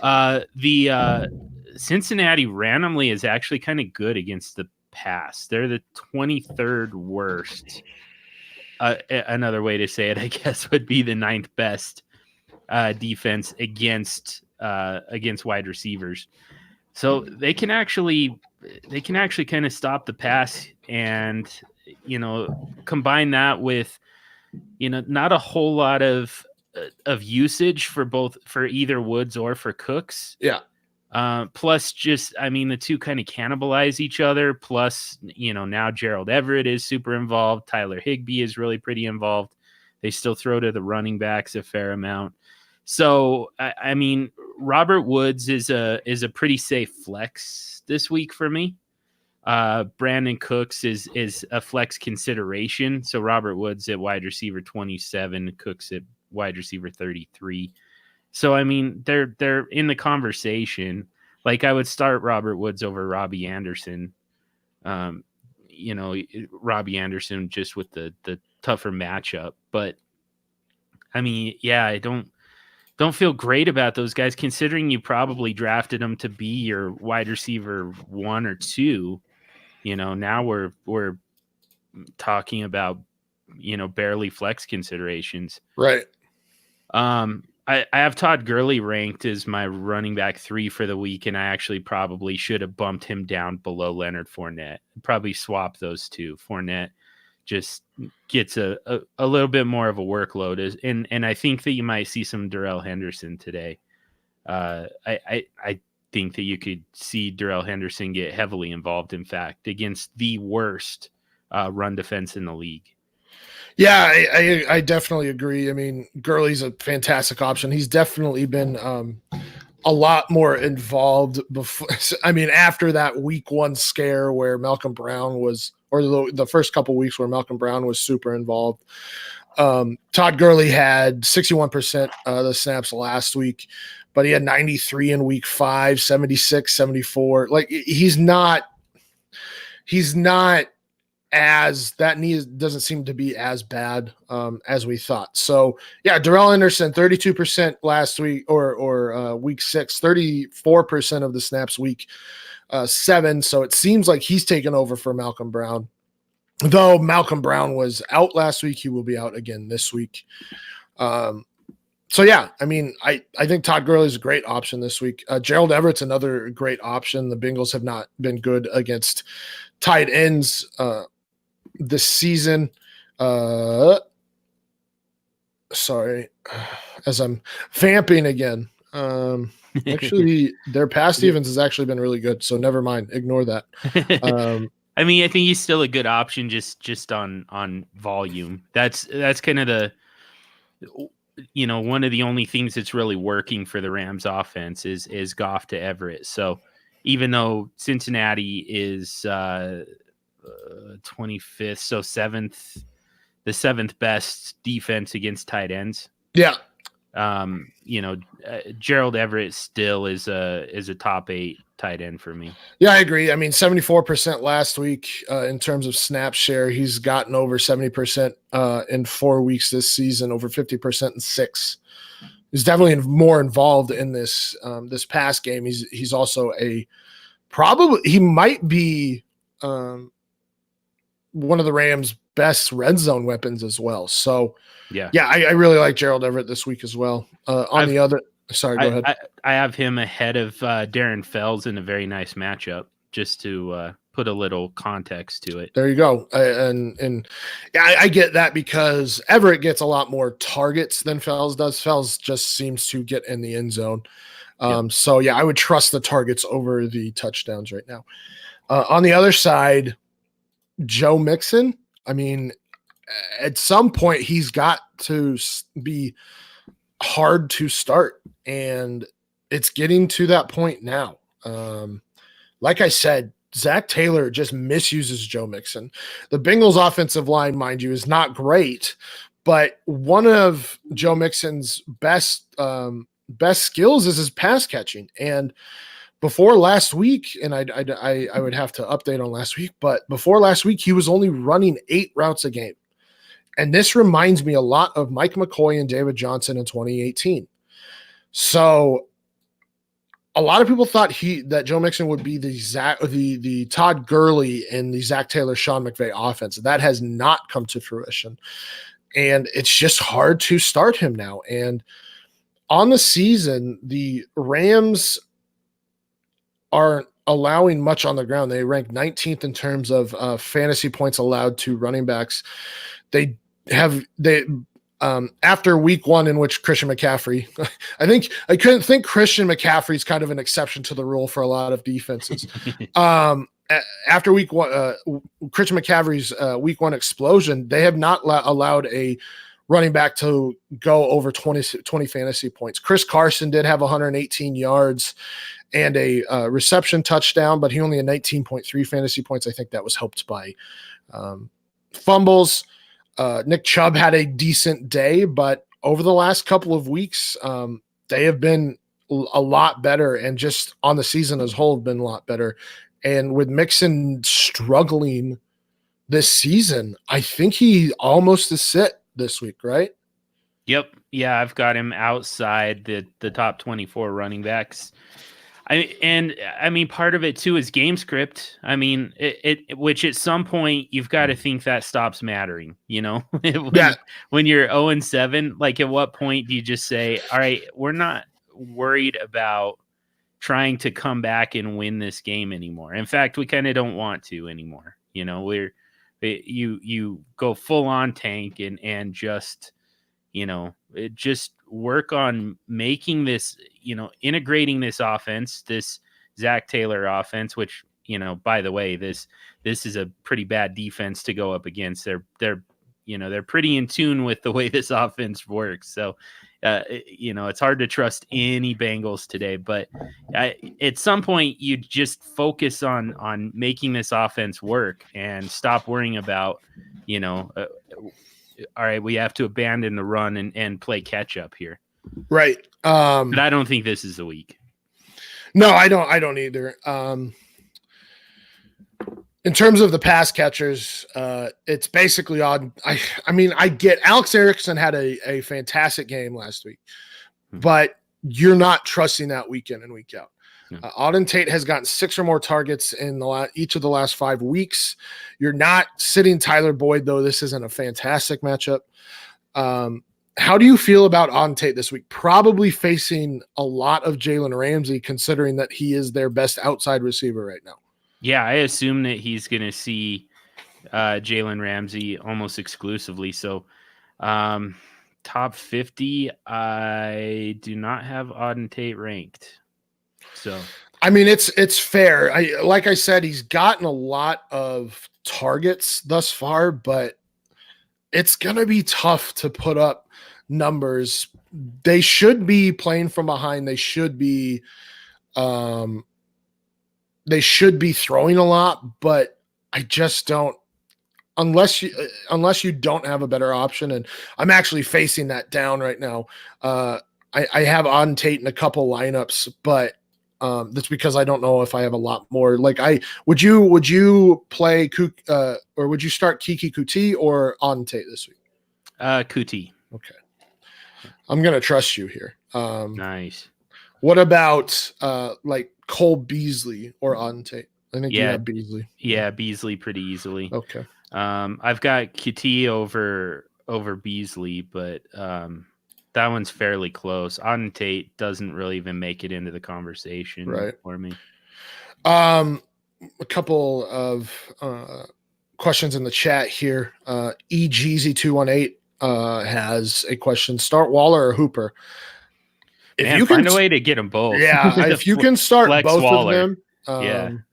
S2: The Cincinnati randomly is actually kind of good against the pass. They're the 23rd worst. Another way to say it, I guess, would be the 9th best defense against wide receivers. So they can actually kind of stop the pass, and combine that with not a whole lot of usage for either Woods or for Cooks.
S1: Yeah.
S2: Plus, just the two kind of cannibalize each other. Plus, now Gerald Everett is super involved. Tyler Higbee is really pretty involved. They still throw to the running backs a fair amount. So, I mean, Robert Woods is a pretty safe flex this week for me. Brandon Cooks is a flex consideration. So Robert Woods at wide receiver 27, Cooks at wide receiver 33. So, I mean, they're in the conversation. Like, I would start Robert Woods over Robbie Anderson. Robbie Anderson just with the tougher matchup. But, I mean, yeah, I don't feel great about those guys, considering you probably drafted them to be your wide receiver 1 or 2. Now we're talking about, barely flex considerations.
S1: Right.
S2: I have Todd Gurley ranked as my running back 3 for the week, and I actually probably should have bumped him down below Leonard Fournette. Probably swap those two. Fournette just gets a little bit more of a workload, and I think that you might see some Darrell Henderson today. I think that you could see Darrell Henderson get heavily involved, in fact, against the worst run defense in the league.
S1: Yeah, I definitely agree. I mean, Gurley's a fantastic option. He's definitely been a lot more involved before. I mean, after that week 1 scare where Malcolm Brown was, or the first couple weeks where Malcolm Brown was super involved. Todd Gurley had 61% of the snaps last week, but he had 93 in week 5, 76, 74. Like, he's not as, that knee doesn't seem to be as bad as we thought. So yeah, Darrell Henderson, 32% last week or week 6, 34% of the snaps week 7. So it seems like he's taken over for Malcolm Brown. Though Malcolm Brown was out last week, he will be out again this week. So yeah, I mean, I think Todd Gurley is a great option this week. Gerald Everett's another great option. The Bengals have not been good against tight ends this season. Sorry, as I'm vamping again. Actually, their pass defense has actually been really good, so never mind. Ignore that.
S2: I mean, I think he's still a good option just on volume. That's kind of the one of the only things that's really working for the Rams offense is Goff to Everett. So even though Cincinnati is 25th, so 7th the 7th best defense against tight ends.
S1: Yeah.
S2: Gerald Everett still is a top 8 tight end for me.
S1: Yeah, I agree. I mean, 74% last week in terms of snap share. He's gotten over 70% in 4 weeks this season, over 50% in 6. He's definitely more involved in this this past game. He's also he might be one of the Rams' best red zone weapons as well. So yeah, I really like Gerald Everett this week as well. Go ahead.
S2: I have him ahead of Darren Fells in a very nice matchup, just to put a little context to it.
S1: There you go. I get that because Everett gets a lot more targets than Fells does. Fells just seems to get in the end zone. So yeah, I would trust the targets over the touchdowns right now. On the other side, Joe Mixon, I mean, at some point he's got to be hard to start, and it's getting to that point now. Like I said, Zach Taylor just misuses Joe Mixon. The Bengals offensive line, mind you, is not great, but one of Joe Mixon's best skills is his pass catching. And before last week, and I would have to update on last week, but before last week, he was only running 8 routes a game. And this reminds me a lot of Mike McCoy and David Johnson in 2018. So a lot of people thought that Joe Mixon would be the Todd Gurley and the Zach Taylor, Sean McVay offense. That has not come to fruition. And it's just hard to start him now. And on the season, the Rams aren't allowing much on the ground. They rank 19th in terms of fantasy points allowed to running backs. After week 1 in which Christian McCaffrey, I couldn't think Christian McCaffrey's kind of an exception to the rule for a lot of defenses. After week 1, Christian McCaffrey's week 1 explosion, they have not allowed a running back to go over 20 fantasy points. Chris Carson did have 118 yards and a reception touchdown, but he only had 19.3 fantasy points. I think that was helped by fumbles. Nick Chubb had a decent day, but over the last couple of weeks, they have been a lot better, and just on the season as a whole have been a lot better. And with Mixon struggling this season, I think he almost is sit this week, right?
S2: Yep. Yeah, I've got him outside the top 24 running backs. I mean, part of it too is game script. I mean, which at some point you've got to think that stops mattering. When you're 0-7, like at what point do you just say, all right, we're not worried about trying to come back and win this game anymore. In fact, we kind of don't want to anymore. You go full on tank and just, just work on making this, integrating this offense, this Zach Taylor offense, which, by the way, this is a pretty bad defense to go up against. They're pretty in tune with the way this offense works. So, it's hard to trust any Bengals today, but at some point you just focus on making this offense work and stop worrying about, all right, we have to abandon the run and play catch up here.
S1: Right.
S2: But I don't think this is the week.
S1: No, I don't either. In terms of the pass catchers, it's basically odd. I get Alex Erickson had a fantastic game last week, but you're not trusting that week in and week out. Auden Tate has gotten 6 or more targets in each of the last 5 weeks. You're not sitting Tyler Boyd, though this isn't a fantastic matchup. How do you feel about Auden Tate this week? Probably facing a lot of Jalen Ramsey, considering that he is their best outside receiver right now.
S2: Yeah, I assume that he's going to see Jalen Ramsey almost exclusively. So top 50, I do not have Auden Tate ranked. So,
S1: I mean, it's fair. Like I said, he's gotten a lot of targets thus far, but it's going to be tough to put up numbers. They should be playing from behind. They should be throwing a lot, but I just don't unless you don't have a better option, and I'm actually facing that down right now. I have on Tate in a couple lineups, but that's because I don't know if I have a lot more. Like, would you play or would you start Kiki Kuti or on Tate this week?
S2: Kuti.
S1: Okay, I'm gonna trust you here.
S2: Nice.
S1: What about like Cole Beasley or on Tate? I think you have Beasley.
S2: Yeah, Beasley pretty easily.
S1: Okay.
S2: I've got QT over Beasley, but that one's fairly close. Auden Tate doesn't really even make it into the conversation for me.
S1: A couple of questions in the chat here. EGZ218 has a question: start Waller or Hooper?
S2: If you can find a way to get them both.
S1: Yeah, if you can start both
S2: Waller.
S1: of them,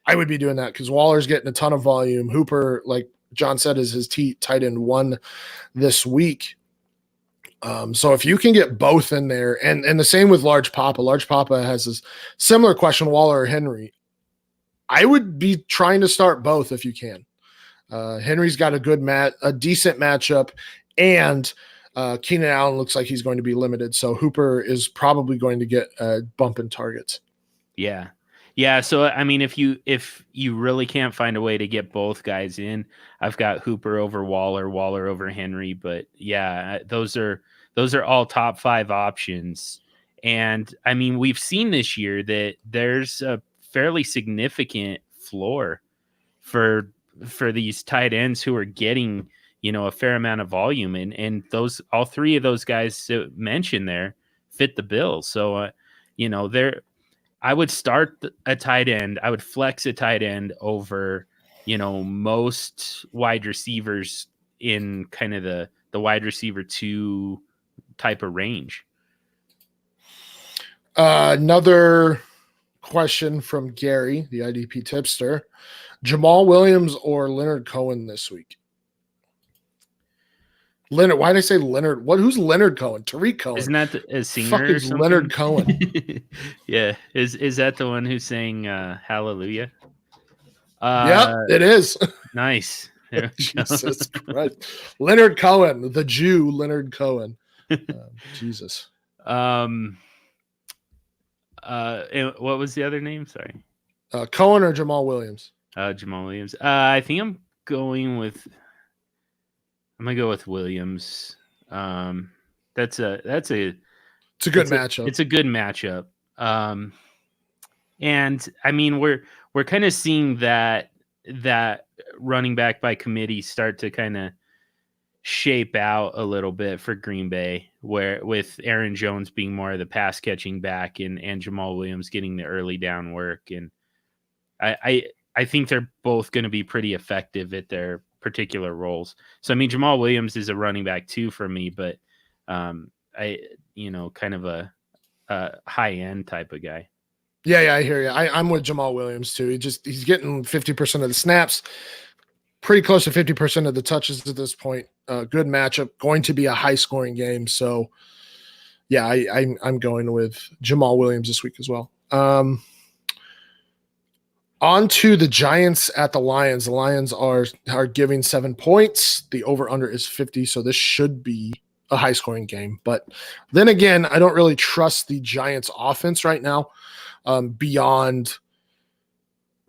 S1: I would be doing that because Waller's getting a ton of volume. Hooper, like John said, is his tight end 1 this week. So if you can get both in there, and the same with Large Papa. Large Papa has this similar question: Waller or Henry? I would be trying to start both if you can. Henry's got a decent matchup, and Keenan Allen looks like he's going to be limited. So Hooper is probably going to get a bump in targets.
S2: Yeah. Yeah. So, I mean, if you really can't find a way to get both guys in, I've got Hooper over Waller over Henry. But yeah, those are all top 5 options. And I mean, we've seen this year that there's a fairly significant floor for these tight ends who are getting, a fair amount of volume, and all 3 of those guys mentioned there fit the bill. So, I would start a tight end. I would flex a tight end over, most wide receivers in kind of the wide receiver 2 type of range.
S1: Another question from Gary, the IDP tipster: Jamal Williams or Leonard Cohen this week? Leonard, why did I say Leonard? Who's Leonard Cohen? Tariq Cohen.
S2: Isn't that a singer?
S1: Fuck is
S2: or
S1: Leonard Cohen?
S2: Yeah. Is that the one who's saying Hallelujah?
S1: Yeah, it is.
S2: Nice.
S1: Jesus Christ. Leonard Cohen, the Jew, Leonard Cohen. Jesus.
S2: And what was the other name? Sorry.
S1: Cohen or Jamal Williams?
S2: Jamal Williams. I think I'm going to go with Williams. It's a good
S1: matchup.
S2: It's a good matchup. And I mean, we're kind of seeing that running back by committee start to kind of shape out a little bit for Green Bay, where with Aaron Jones being more of the pass catching back and Jamal Williams getting the early down work. And I think they're both going to be pretty effective at their particular roles. So, I mean, Jamal Williams is a running back too for me, but kind of a high end type of guy.
S1: Yeah, I hear you. I'm with Jamal Williams too. He's getting 50% of the snaps, pretty close to 50% of the touches at this point. Good matchup, going to be a high scoring game. So yeah, I'm going with Jamal Williams this week as well. On to the Giants at the Lions. The Lions are giving 7 points. The over-under is 50, so this should be a high-scoring game. But then again, I don't really trust the Giants' offense right now beyond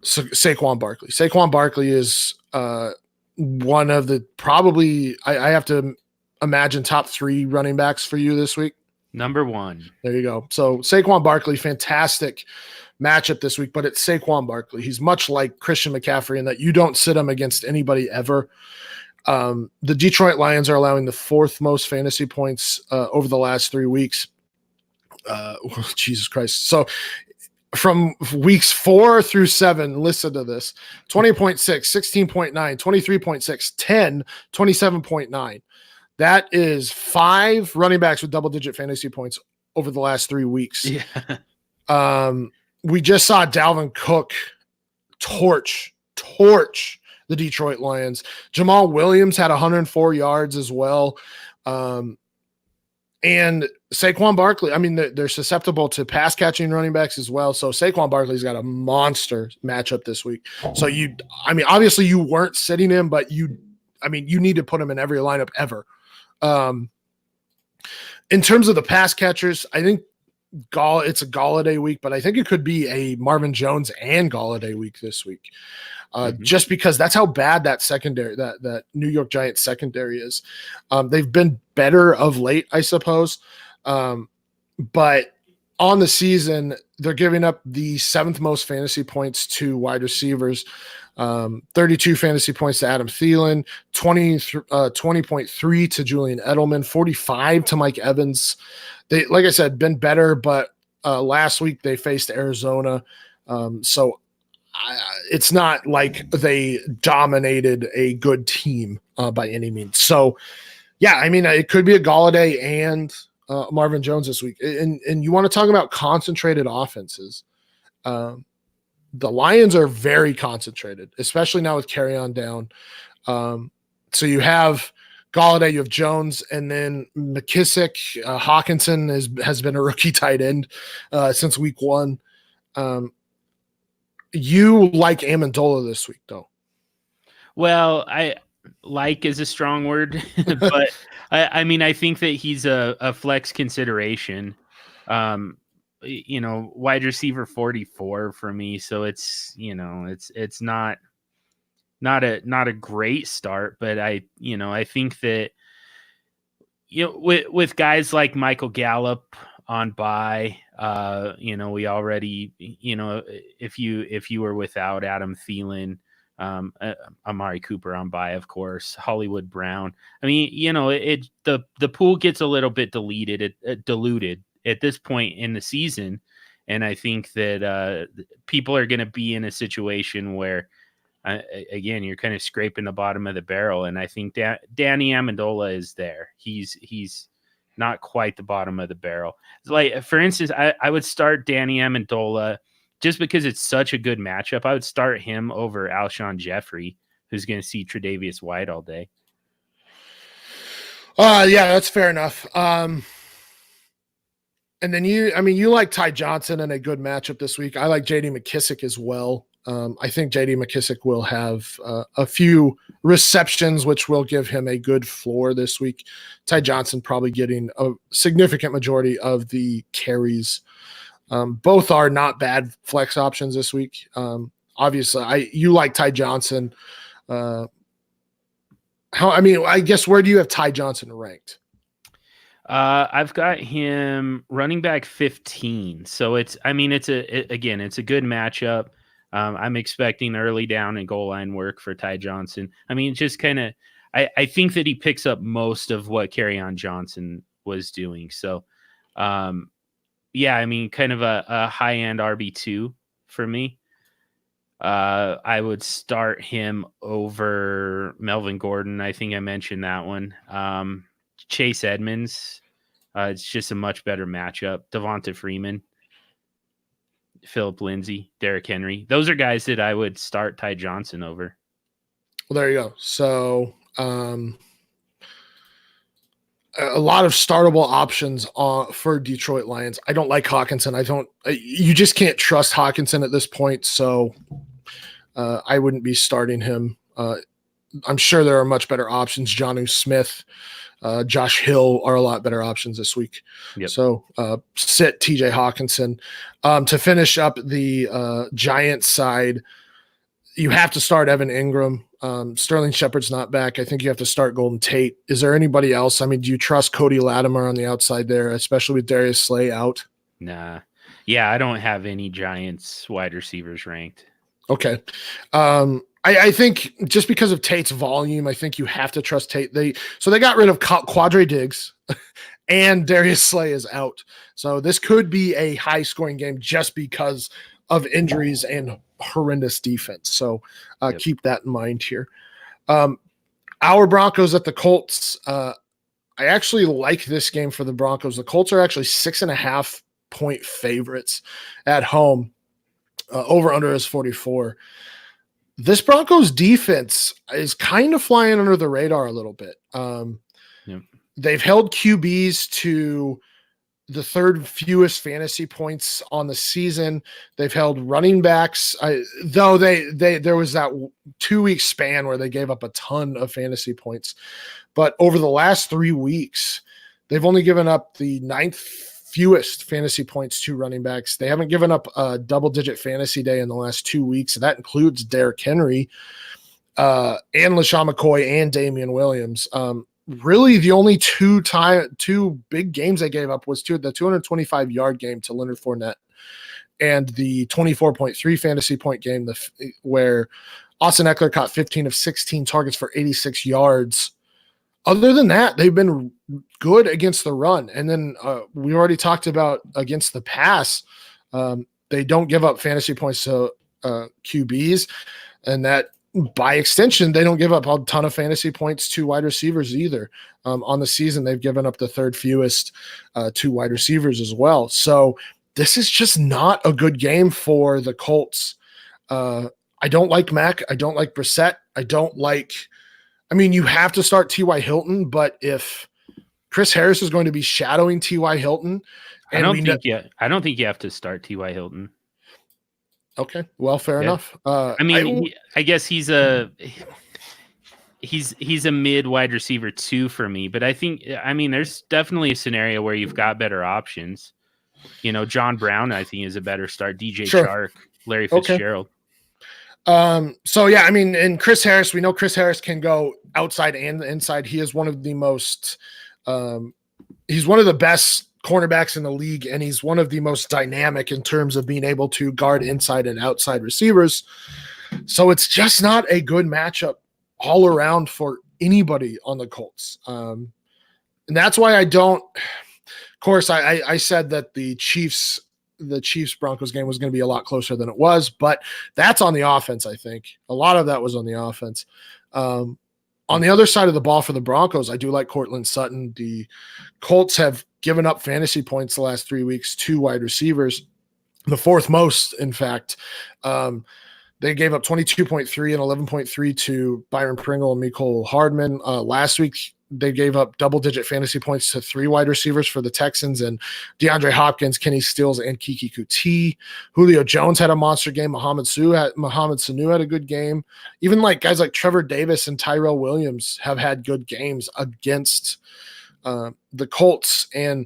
S1: Saquon Barkley. Saquon Barkley is one of the probably, I have to imagine, top 3 running backs for you this week.
S2: Number 1.
S1: There you go. So Saquon Barkley, fantastic matchup this week, but it's Saquon Barkley. He's much like Christian McCaffrey in that you don't sit him against anybody ever. The Detroit Lions are allowing the 4th most fantasy points over the last 3 weeks. Jesus Christ. So from weeks 4 through 7, listen to this: 20.6, 16.9, 23.6, 10, 27.9. That is 5 running backs with double-digit fantasy points over the last 3 weeks.
S2: Yeah.
S1: We just saw Dalvin Cook torch the Detroit Lions. Jamal Williams had 104 yards as well. And Saquon Barkley, I mean, they're susceptible to pass catching running backs as well. So Saquon Barkley's got a monster matchup this week. So obviously you weren't sitting him, but you need to put him in every lineup ever. In terms of the pass catchers, I think it's a Galladay week, but I think it could be a Marvin Jones and Galladay week this week. Just because that's how bad that secondary, that New York Giants secondary is. They've been better of late, I suppose. But on the season, they're giving up the 7th most fantasy points to wide receivers, 32 fantasy points to Adam Thielen, 20.3 to Julian Edelman, 45 to Mike Evans. They, like I said, been better, but last week they faced Arizona. So it's not like they dominated a good team by any means. So, yeah, I mean, it could be a Galladay and Marvin Jones this week. And you want to talk about concentrated offenses. The Lions are very concentrated, especially now with Kerryon down. So you have Galladay, you have Jones, and then McKissick. Hawkinson has been a rookie tight end since week 1. You like Amendola this week, though?
S2: Well, I like is a strong word, but I mean, I think that he's a flex consideration. Wide receiver 44 for me. So it's not a great start, but I think that, with guys like Michael Gallup on bye, we already, if you were without Adam Thielen, Amari Cooper on bye, of course, Hollywood Brown. I mean, the pool gets a little bit diluted at this point in the season. And I think that people are going to be in a situation where, again, you're kind of scraping the bottom of the barrel. And I think Danny Amendola is there. He's not quite the bottom of the barrel. Like, for instance, I would start Danny Amendola just because it's such a good matchup. I would start him over Alshon Jeffrey, who's going to see Tre'Davious White all day.
S1: Yeah, that's fair enough. And then you like Ty Johnson in a good matchup this week. I like J.D. McKissick as well. I think J.D. McKissick will have a few receptions, which will give him a good floor this week. Ty Johnson probably getting a significant majority of the carries. Both are not bad flex options this week. Obviously, you like Ty Johnson. I guess where do you have Ty Johnson ranked?
S2: I've got him running back 15. So it's a good matchup. I'm expecting early down and goal line work for Ty Johnson. I mean, just kind of, I think that he picks up most of what Kerryon Johnson was doing. So, yeah, I mean, kind of a high-end RB2 for me. I would start him over Melvin Gordon. I think I mentioned that one. Chase Edmonds. It's just a much better matchup. Devonta Freeman, Phillip Lindsay, Derrick Henry. Those are guys that I would start Ty Johnson over. Well,
S1: there you go. So a lot of startable options for Detroit Lions. I don't like Hawkinson. You just can't trust Hawkinson at this point. So I wouldn't be starting him. I'm sure there are much better options. Jonnu Smith, Josh Hill are a lot better options this week.
S2: Yep.
S1: So sit TJ Hawkinson. To finish up the Giants side, you have to start Evan Ingram. Sterling Shepard's not back. I think you have to start Golden Tate. Is there anybody else? I mean, do you trust Cody Latimer on the outside there, especially with Darius Slay out?
S2: Nah. Yeah, I don't have any Giants wide receivers ranked.
S1: Okay. I think just because of Tate's volume, I think you have to trust Tate. They got rid of Quadre Diggs and Darius Slay is out. So this could be a high scoring game just because of injuries and horrendous defense. So keep that in mind here. Our Broncos at the Colts. I actually like this game for the Broncos. The Colts are actually 6.5 point favorites at home. Over under is 44. This Broncos defense is kind of flying under the radar a little bit. they've held QBs to the third fewest fantasy points on the season. They've held running backs, though there was that 2-week span where they gave up a ton of fantasy points. But over the last 3 weeks, they've only given up the 9th fewest fantasy points to running backs. They haven't given up a double-digit fantasy day in the last 2 weeks. That includes Derrick Henry and LaShawn McCoy and Damian Williams. Really, the only two big games they gave up was the 225-yard game to Leonard Fournette and the 24.3 fantasy point game where Austin Eckler caught 15 of 16 targets for 86 yards. Other than that, they've been good against the run. And then we already talked about against the pass. They don't give up fantasy points to QBs, and that by extension, they don't give up a ton of fantasy points to wide receivers either. On the season, they've given up the third fewest to wide receivers as well. So this is just not a good game for the Colts. I don't like Mac. I don't like Brissett. You have to start T.Y. Hilton, but if Chris Harris is going to be shadowing T.Y. Hilton,
S2: I don't think you have to start T.Y. Hilton.
S1: Okay, well, fair enough.
S2: I guess he's a mid wide receiver 2 for me, but there's definitely a scenario where you've got better options. John Brown, I think, is a better start. DJ Chark, Larry Fitzgerald.
S1: Okay. And Chris Harris, we know Chris Harris can go outside and inside. He is one of the most, he's one of the best cornerbacks in the league, and he's one of the most dynamic in terms of being able to guard inside and outside receivers. So it's just not a good matchup all around for anybody on the Colts. And that's why I don't, of course, I said that the Chiefs Broncos game was going to be a lot closer than it was, but that's on the offense. I think a lot of that was on the offense. On the other side of the ball for the Broncos, I do like Courtland Sutton. The Colts have given up fantasy points the last 3 weeks to wide receivers, the fourth most, in fact. They gave up 22.3 and 11.3 to Byron Pringle and Mecole Hardman. Last week, they gave up double-digit fantasy points to 3 wide receivers for the Texans, and DeAndre Hopkins, Kenny Stills, and Kiki Kuti. Julio Jones had a monster game. Mohamed Sanu had a good game. Even guys like Trevor Davis and Tyrell Williams have had good games against the Colts. And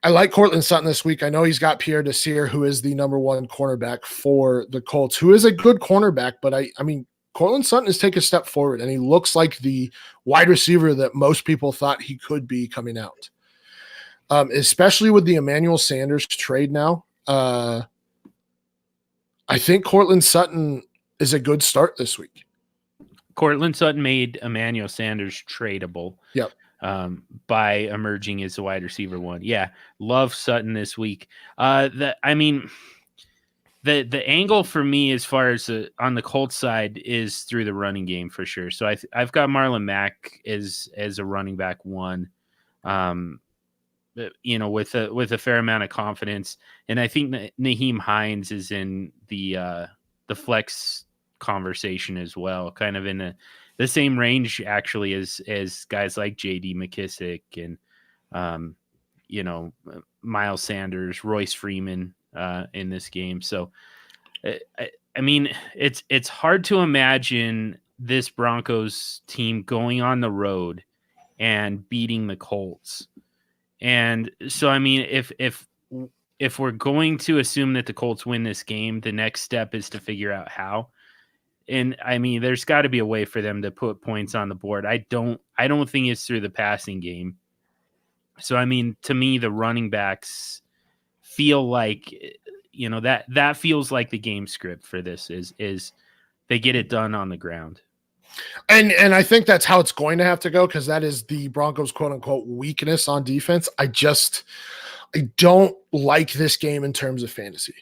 S1: I like Courtland Sutton this week. I know he's got Pierre Desir, who is the number 1 cornerback for the Colts, who is a good cornerback, but Courtland Sutton has taken a step forward, and he looks like the wide receiver that most people thought he could be coming out. Especially with the Emmanuel Sanders trade now. I think Courtland Sutton is a good start this week.
S2: Courtland Sutton made Emmanuel Sanders tradable.
S1: Yep.
S2: By emerging as a wide receiver 1. Yeah, love Sutton this week. The angle for me as far as on the Colts side is through the running game for sure. So I've got Marlon Mack as a running back 1, with a fair amount of confidence, and I think that Naheem Hines is in the flex conversation as well, kind of in the same range actually as guys like J.D. McKissick and Miles Sanders, Royce Freeman in this game. So it's hard to imagine this Broncos team going on the road and beating the Colts. And so if we're going to assume that the Colts win this game, the next step is to figure out how. And there's got to be a way for them to put points on the board. I don't think it's through the passing game. So to me, the running backs feel like that feels like the game script for this is they get it done on the ground.
S1: And I think that's how it's going to have to go, because that is the Broncos' quote unquote weakness on defense. I don't like this game in terms of fantasy.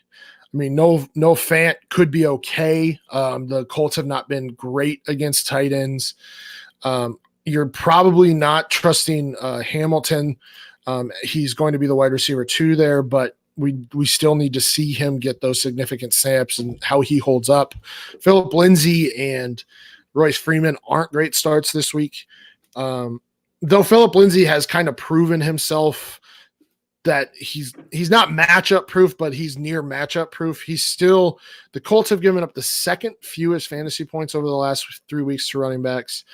S1: No Fant could be okay. The Colts have not been great against tight ends. You're probably not trusting Hamilton. He's going to be the wide receiver 2 there, but we still need to see him get those significant snaps and how he holds up. Phillip Lindsay and Royce Freeman aren't great starts this week. though Philip Lindsay has kind of proven himself that he's not matchup proof, but he's near matchup proof. He's still, the Colts have given up the second fewest fantasy points over the last 3 weeks to running backs.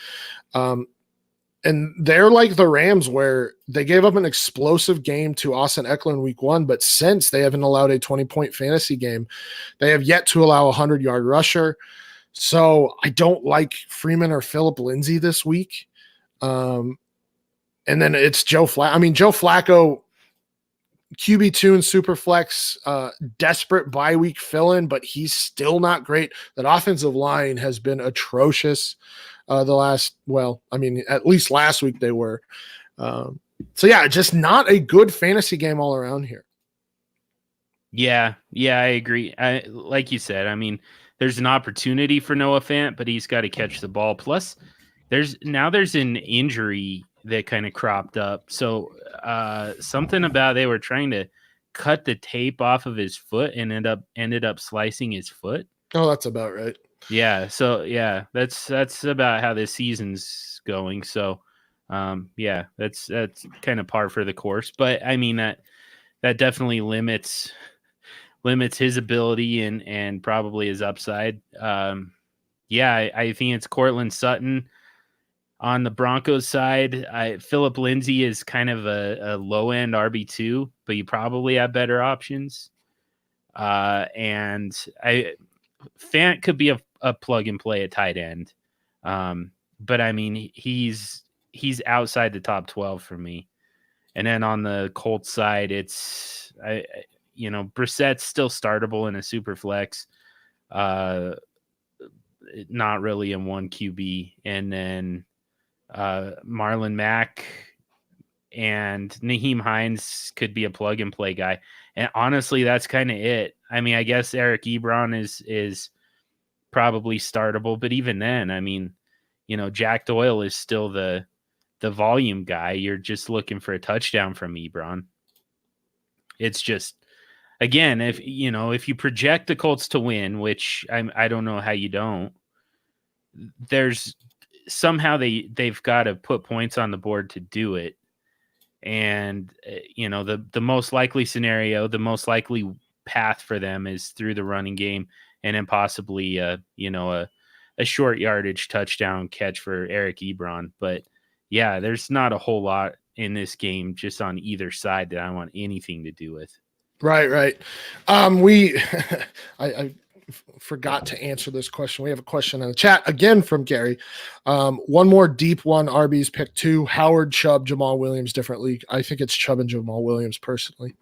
S1: And they're like the Rams, where they gave up an explosive game to Austin Eckler in week 1, but since they haven't allowed a 20-point fantasy game, they have yet to allow a 100-yard rusher. So I don't like Freeman or Philip Lindsay this week. And then it's Joe Flacco. I mean, Joe Flacco, QB2 and Superflex, desperate bye week fill-in, but he's still not great. That offensive line has been atrocious at least last week they were. So yeah, just not a good fantasy game all around here.
S2: Yeah, I agree. Like you said, I mean, there's an opportunity for Noah Fant, but he's got to catch the ball. Plus, there's an injury that kind of cropped up. So something about they were trying to cut the tape off of his foot and ended up slicing his foot.
S1: Oh, that's about right.
S2: Yeah. So yeah, that's about how this season's going. So yeah, that's kind of par for the course. But I mean that definitely limits his ability and probably his upside. Yeah, I think it's Cortland Sutton on the Broncos side. Philip Lindsay is kind of a low end RB2, but you probably have better options. And Fant could be a plug and play at tight end. But I mean, he's outside the top 12 for me. And then on the Colts side, it's Brissett's still startable in a super flex. Not really in one QB. And then Marlon Mack and Naheem Hines could be a plug and play guy. And honestly, that's kind of it. I mean, I guess Eric Ebron is probably startable, but even then, I mean, Jack Doyle is still the volume guy. You're just looking for a touchdown from Ebron. It's just, again, if you project the Colts to win, which I don't know how you don't, there's somehow they've got to put points on the board to do it. And the most likely scenario, the most likely path for them is through the running game, and then possibly a short yardage touchdown catch for Eric Ebron. But yeah, there's not a whole lot in this game just on either side that I want anything to do with.
S1: Right. I forgot to answer this question. We have a question in the chat again from Gary. One more deep one. RB's pick 2, Howard, Chubb, Jamal Williams, different league. I think it's Chubb and Jamal Williams personally.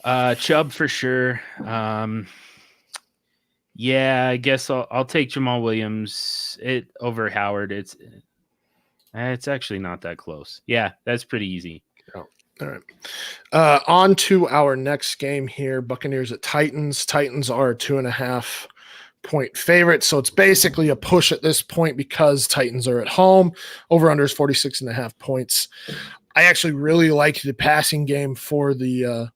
S2: Chubb for sure. Yeah, I guess I'll take Jamal Williams over Howard. It's actually not that close. Yeah, that's pretty easy.
S1: Oh, all right. On to our next game here. Buccaneers at Titans. Titans are 2.5 point favorite. So it's basically a push at this point because Titans are at home. Over under is 46.5 points. I actually really like the passing game for the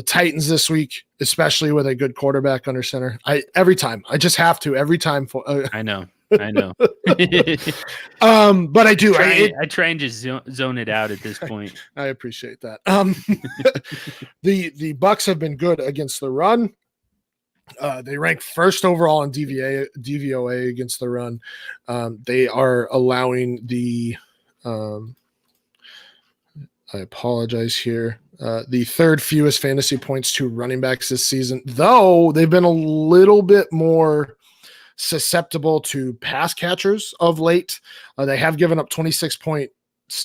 S1: Titans this week, especially with a good quarterback under center. I just have to every time.
S2: I know. But
S1: I do.
S2: I try and just zone it out at this point.
S1: I appreciate that. The Bucs have been good against the run. They rank first overall in DVOA against the run. They are allowing the I apologize here. The third fewest fantasy points to running backs this season, though they've been a little bit more susceptible to pass catchers of late. They have given up 26 points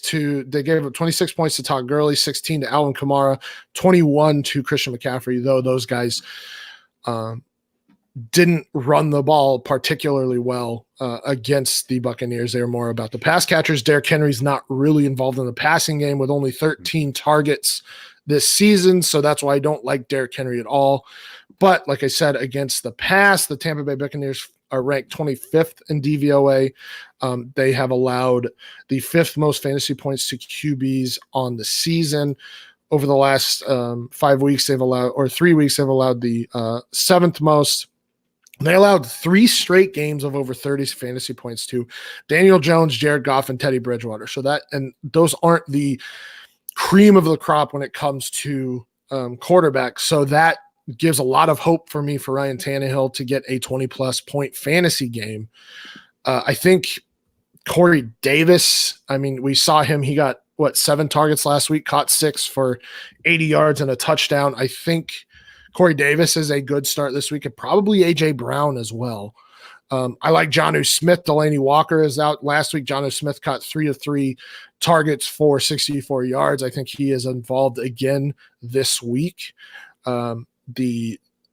S1: to Todd Gurley, 16 to Alvin Kamara, 21 to Christian McCaffrey, though those guys didn't run the ball particularly well against the Buccaneers. They were more about the pass catchers. Derrick Henry's not really involved in the passing game with only 13 targets this season, so that's why I don't like Derrick Henry at all. But like I said, against the pass, the Tampa Bay Buccaneers are ranked 25th in DVOA. They have allowed the 5th most fantasy points to QBs on the season. Over the last 5 weeks, 3 weeks, they've allowed the 7th most. They allowed 3 straight games of over 30 fantasy points to Daniel Jones, Jared Goff, and Teddy Bridgewater. So those aren't the cream of the crop when it comes to quarterbacks. So that gives a lot of hope for me for Ryan Tannehill to get a 20-plus point fantasy game. I think Corey Davis, I mean, we saw him. He got, 7 targets last week, caught 6 for 80 yards and a touchdown. I think Corey Davis is a good start this week, and probably A.J. Brown as well. I like Jonnu Smith. Delaney Walker is out. Last week, Jonnu Smith caught 3 of 3 targets for 64 yards. I think he is involved again this week.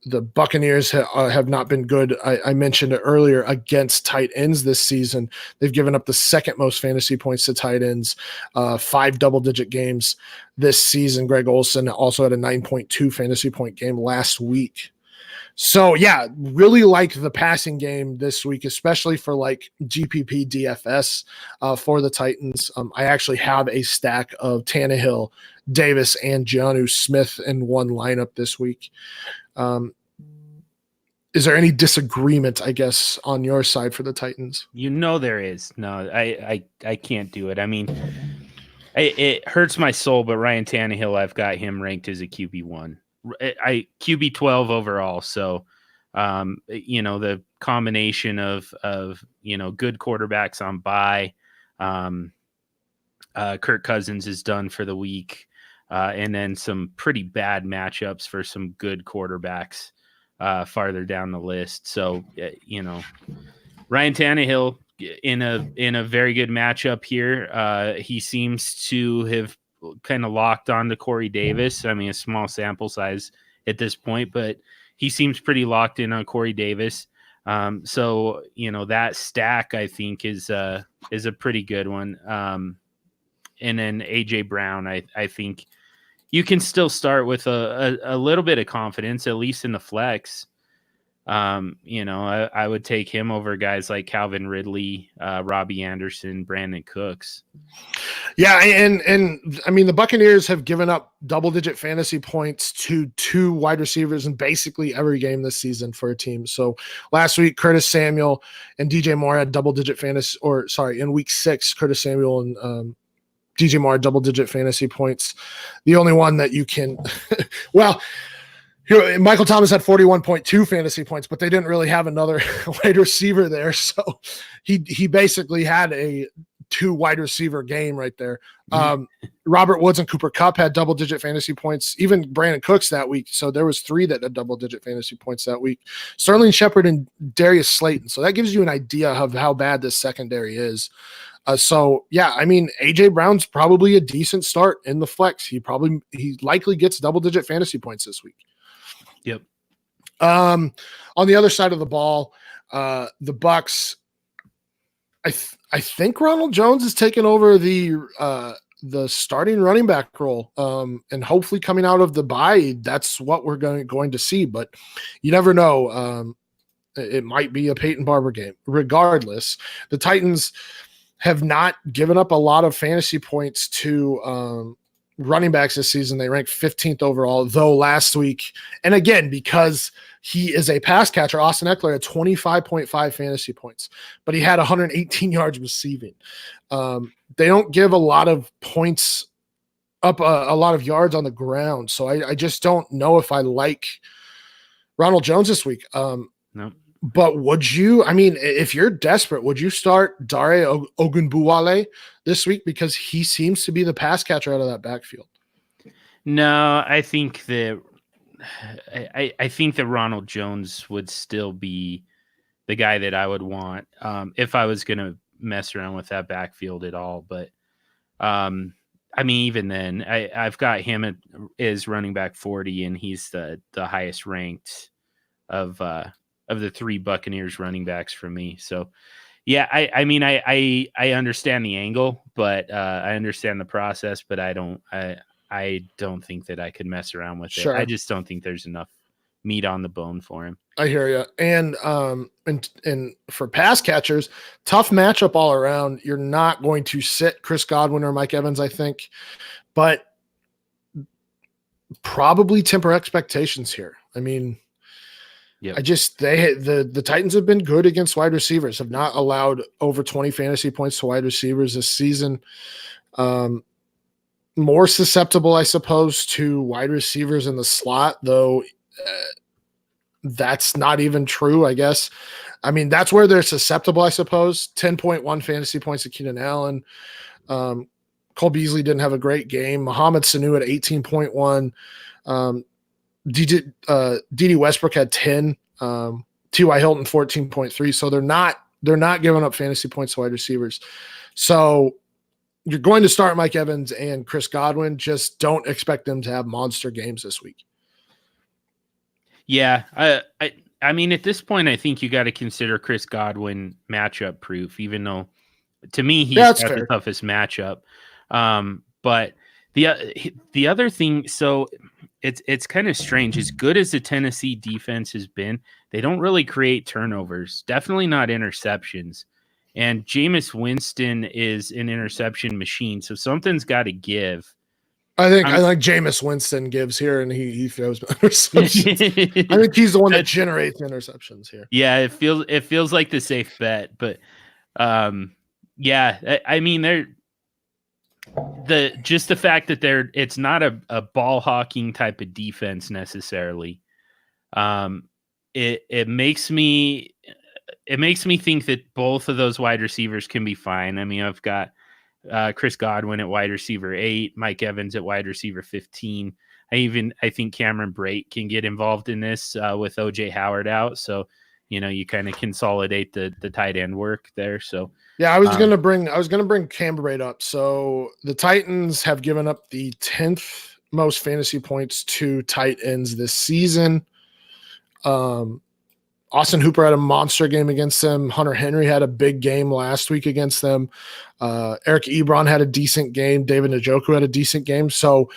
S1: The Buccaneers have not been good. I mentioned it earlier against tight ends this season. They've given up the second most fantasy points to tight ends, 5 double-digit games this season. Greg Olsen also had a 9.2 fantasy point game last week. So, yeah, really like the passing game this week, especially for like GPP DFS for the Titans. I actually have a stack of Tannehill, Davis, and Jonnu Smith in one lineup this week. Is there any disagreement, I guess, on your side for the Titans?
S2: There is. No, I can't do it. I mean, it hurts my soul, but Ryan Tannehill, I've got him ranked as a QB1. QB 12 overall. So, the combination of good quarterbacks on bye, Kirk Cousins is done for the week, and then some pretty bad matchups for some good quarterbacks farther down the list. So, Ryan Tannehill in a very good matchup here. He seems to have kind of locked on to Corey Davis. I mean, a small sample size at this point, but he seems pretty locked in on Corey Davis. So, that stack I think is a pretty good one. And then AJ Brown, I think you can still start with a little bit of confidence, at least in the flex. I would take him over guys like Calvin Ridley, Robbie Anderson, Brandon Cooks.
S1: Yeah, and I mean, the Buccaneers have given up double-digit fantasy points to 2 wide receivers in basically every game this season for a team. So last week, Curtis Samuel and DJ Moore had double-digit fantasy, in week 6, Curtis Samuel and DJ Moore double-digit fantasy points. The only one that you can, well, here, Michael Thomas had 41.2 fantasy points, but they didn't really have another wide receiver there. So he basically had a 2 wide receiver game right there. Robert Woods and Cooper Kupp had double-digit fantasy points, even Brandon Cooks that week. So there was 3 that had double-digit fantasy points that week. Sterling Shepard and Darius Slayton. So that gives you an idea of how bad this secondary is. So yeah, I mean, AJ Brown's probably a decent start in the flex. He likely gets double-digit fantasy points this week.
S2: Yep.
S1: On the other side of the ball, the Bucs, I think Ronald Jones is taking over the starting running back role, and hopefully coming out of the bye, that's what we're going to see. But you never know. It might be a Peyton Barber game. Regardless, the Titans have not given up a lot of fantasy points to running backs this season. They ranked 15th overall, though last week, and again, because he is a pass catcher, Austin Eckler had 25.5 fantasy points, but he had 118 yards receiving. They don't give a lot of points up, a lot of yards on the ground. So I just don't know if I like Ronald Jones this week.
S2: No.
S1: But would you, I mean, if you're desperate, would you start Dare Ogunbowale this week? Because he seems to be the pass catcher out of that backfield.
S2: No, I think that Ronald Jones would still be the guy that I would want if I was going to mess around with that backfield at all. But I mean, even then, I've got him as running back 40, and he's the highest ranked of the 3 Buccaneers running backs for me. So yeah, I mean, I understand the angle, but I understand the process, but I don't think that I could mess around with it. I just don't think there's enough meat on the bone for him.
S1: I hear you. And for pass catchers, tough matchup all around. You're not going to sit Chris Godwin or Mike Evans, I think, but probably temper expectations here. I mean,
S2: Yep.
S1: I just the Titans have been good against wide receivers, have not allowed over 20 fantasy points to wide receivers this season. More susceptible, I suppose, to wide receivers in the slot, though that's not even true, I guess. I mean, that's where they're susceptible, I suppose. 10.1 fantasy points to Keenan Allen. Cole Beasley didn't have a great game. Mohamed Sanu at 18.1. D.D. Westbrook had 10. T.Y. Hilton 14.3. So they're not giving up fantasy points to wide receivers. So you're going to start Mike Evans and Chris Godwin. Just don't expect them to have monster games this week.
S2: Yeah, I mean, at this point, I think you got to consider Chris Godwin matchup proof, even though to me he's got the toughest matchup. But the other thing, so it's kind of strange. As good as the Tennessee defense has been, they don't really create turnovers. Definitely not interceptions. And Jameis Winston is an interception machine, so something's got to give.
S1: I think Jameis Winston gives here, and he throws interceptions. I think he's the one that generates interceptions here.
S2: Yeah, it feels like the safe bet, but yeah, I mean the fact that it's not a ball hawking type of defense necessarily. It makes me think that both of those wide receivers can be fine. I mean, I've got Chris Godwin at wide receiver 8, Mike Evans at wide receiver 15. I think Cameron Brate can get involved in this with OJ Howard out. So, you kind of consolidate the tight end work there. So
S1: yeah, I was gonna bring Cameron Brate up. So the Titans have given up the 10th most fantasy points to tight ends this season. Austin Hooper had a monster game against them. Hunter Henry had a big game last week against them. Eric Ebron had a decent game. David Njoku had a decent game. So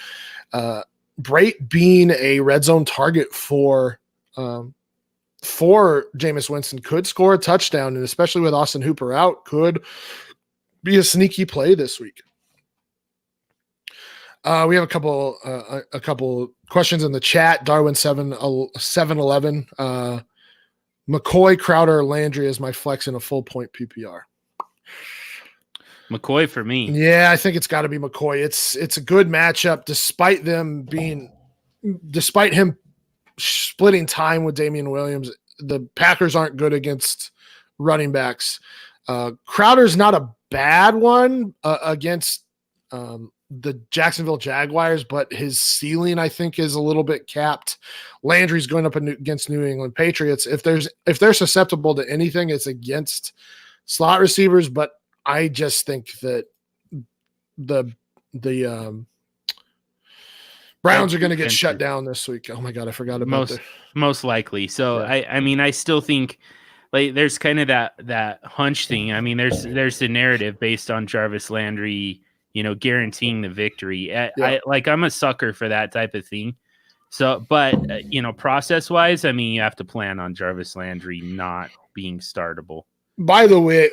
S1: Brate being a red zone target for Jameis Winston could score a touchdown, and especially with Austin Hooper out, could be a sneaky play this week. We have a couple questions in the chat. Darwin 711. McCoy, Crowder, Landry is my flex in a full point PPR.
S2: McCoy for me.
S1: Yeah, I think it's got to be McCoy. It's a good matchup despite him splitting time with Damian Williams. The Packers aren't good against running backs. Crowder's not a bad one against the Jacksonville Jaguars, but his ceiling, I think, is a little bit capped. Landry's going up against New England Patriots. If they're susceptible to anything, it's against slot receivers, but I just think that the Browns are going to get shut down this week. Oh my God, I forgot about
S2: most likely. So yeah. I mean, I still think like there's kind of that hunch thing. I mean, there's the narrative based on Jarvis Landry, guaranteeing the victory. I'm a sucker for that type of thing. So, but process wise, I mean, you have to plan on Jarvis Landry not being startable.
S1: By the way,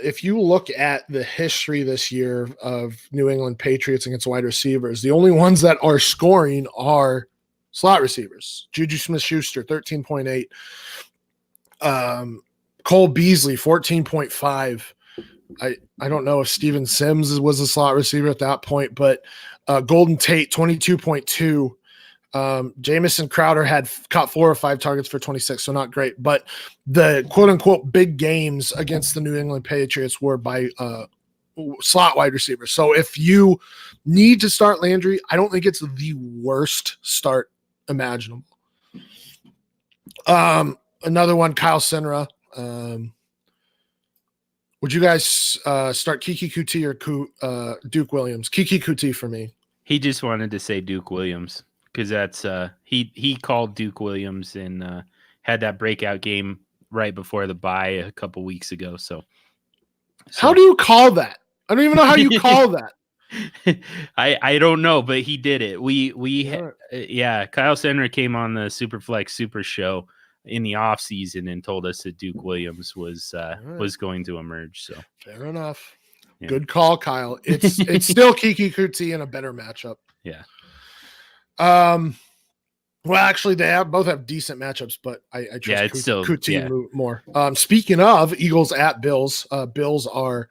S1: if you look at the history this year of New England Patriots against wide receivers, the only ones that are scoring are slot receivers. Juju Smith-Schuster, 13.8. Cole Beasley, 14.5. I don't know if Steven Sims was a slot receiver at that point, but Golden Tate, 22.2. Jamison Crowder had caught 4 or 5 targets for 26, so not great. But the quote-unquote big games against the New England Patriots were by slot wide receivers. So if you need to start Landry, I don't think it's the worst start imaginable. Another one, Kyle Senra. Would you guys start Kiki Kuti or Duke Williams? Kiki Kuti for me.
S2: He just wanted to say Duke Williams because that's he called Duke Williams and had that breakout game right before the bye a couple weeks ago. So
S1: how do you call that? I don't even know how you call that.
S2: I don't know, but he did it. Kyle Senra came on the Superflex Super Show in the off season and told us that Duke Williams was going to emerge. So
S1: fair enough. Yeah. Good call, Kyle. It's still Kiki Kuti in a better matchup.
S2: Yeah.
S1: Well, actually, they both have decent matchups, but I trust
S2: it's still
S1: more. Speaking of Eagles at Bills, Bills are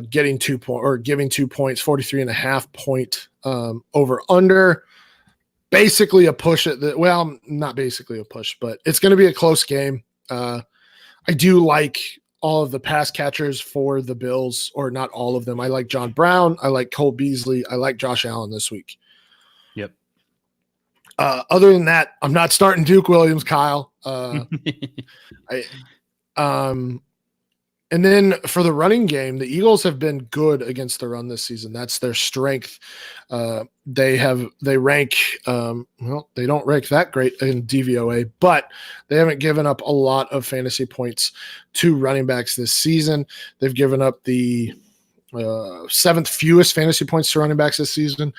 S1: getting 2 point or giving 2 points, 43.5 point over under. Basically a push at the not basically a push, but it's going to be a close game. I do like all of the pass catchers for the Bills, or not all of them. I like John Brown. I like Cole Beasley. I like Josh Allen this week.
S2: Yep.
S1: Other than that, I'm not starting Duke Williams, Kyle. And then for the running game, the Eagles have been good against the run this season. That's their strength. They rank they don't rank that great in DVOA, but they haven't given up a lot of fantasy points to running backs this season. They've given up the seventh fewest fantasy points to running backs this season,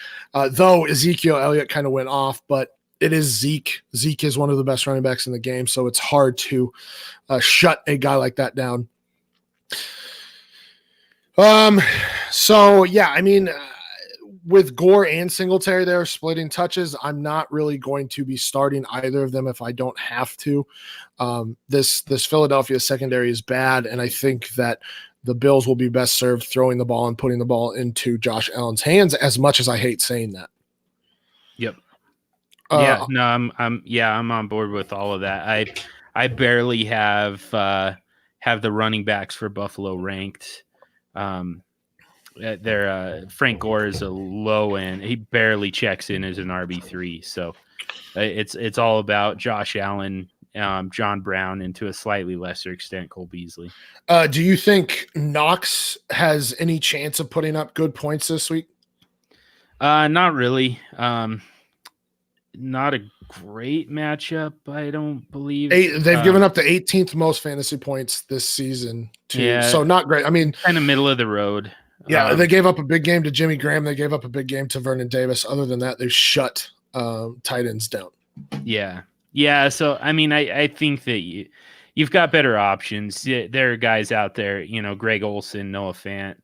S1: though Ezekiel Elliott kind of went off, but it is Zeke. Zeke is one of the best running backs in the game, so it's hard to shut a guy like that down. So yeah, I mean, with Gore and Singletary there splitting touches, I'm not really going to be starting either of them if I don't have to. This Philadelphia secondary is bad, and I think that the Bills will be best served throwing the ball and putting the ball into Josh Allen's hands, as much as I hate saying that.
S2: Yep. I'm on board with all of that. I barely have the running backs for Buffalo ranked. Frank Gore is a low end. He barely checks in as an RB3. So it's all about Josh Allen, John Brown, and to a slightly lesser extent, Cole Beasley.
S1: Do you think Knox has any chance of putting up good points this week?
S2: Not really. Not a great matchup, I don't believe.
S1: They've given up the 18th most fantasy points this season, too. Yeah, so not great. I mean,
S2: kind of middle of the road.
S1: Yeah, they gave up a big game to Jimmy Graham. They gave up a big game to Vernon Davis. Other than that, they've shut tight ends down.
S2: Yeah. So, I mean, I think that you've got better options. There are guys out there, Greg Olsen, Noah Fant,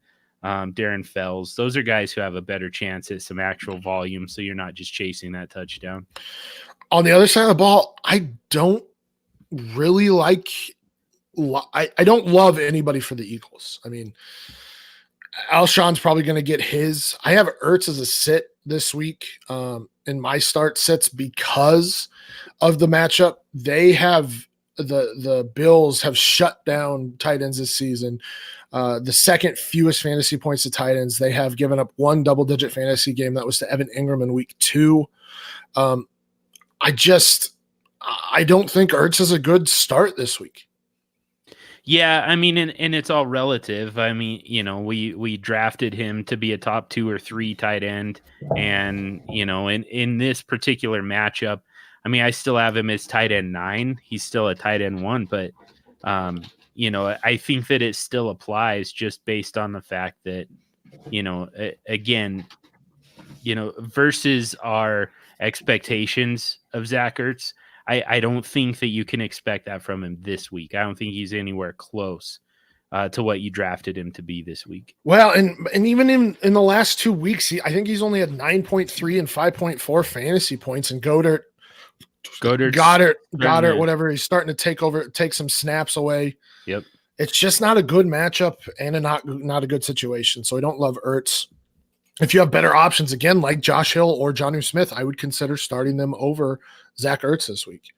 S2: Darren Fells. Those are guys who have a better chance at some actual volume, so you're not just chasing that touchdown.
S1: On the other side of the ball, I don't really like I don't love anybody for the Eagles. I mean, Alshon's probably going to get his. I have Ertz as a sit this week in my start sits because of the matchup. They have the Bills have shut down tight ends this season. The second fewest fantasy points to tight ends. They have given up one double-digit fantasy game. That was to Evan Ingram in week 2. I don't think Ertz is a good start this week.
S2: Yeah, I mean, and it's all relative. I mean, we drafted him to be a top 2 or 3 tight end, and in this particular matchup, I mean, I still have him as tight end 9. He's still a tight end 1, but I think that it still applies just based on the fact that versus our expectations of Zach Ertz, I don't think that you can expect that from him this week. I don't think he's anywhere close to what you drafted him to be this week.
S1: Well, and even in the last 2 weeks, I think he's only had 9.3 and 5.4 fantasy points, and Goddard, whatever. He's starting to take some snaps away.
S2: Yep.
S1: It's just not a good matchup and not a good situation. So I don't love Ertz. If you have better options, again, like Josh Hill or Jonnu Smith, I would consider starting them over Zach Ertz this week.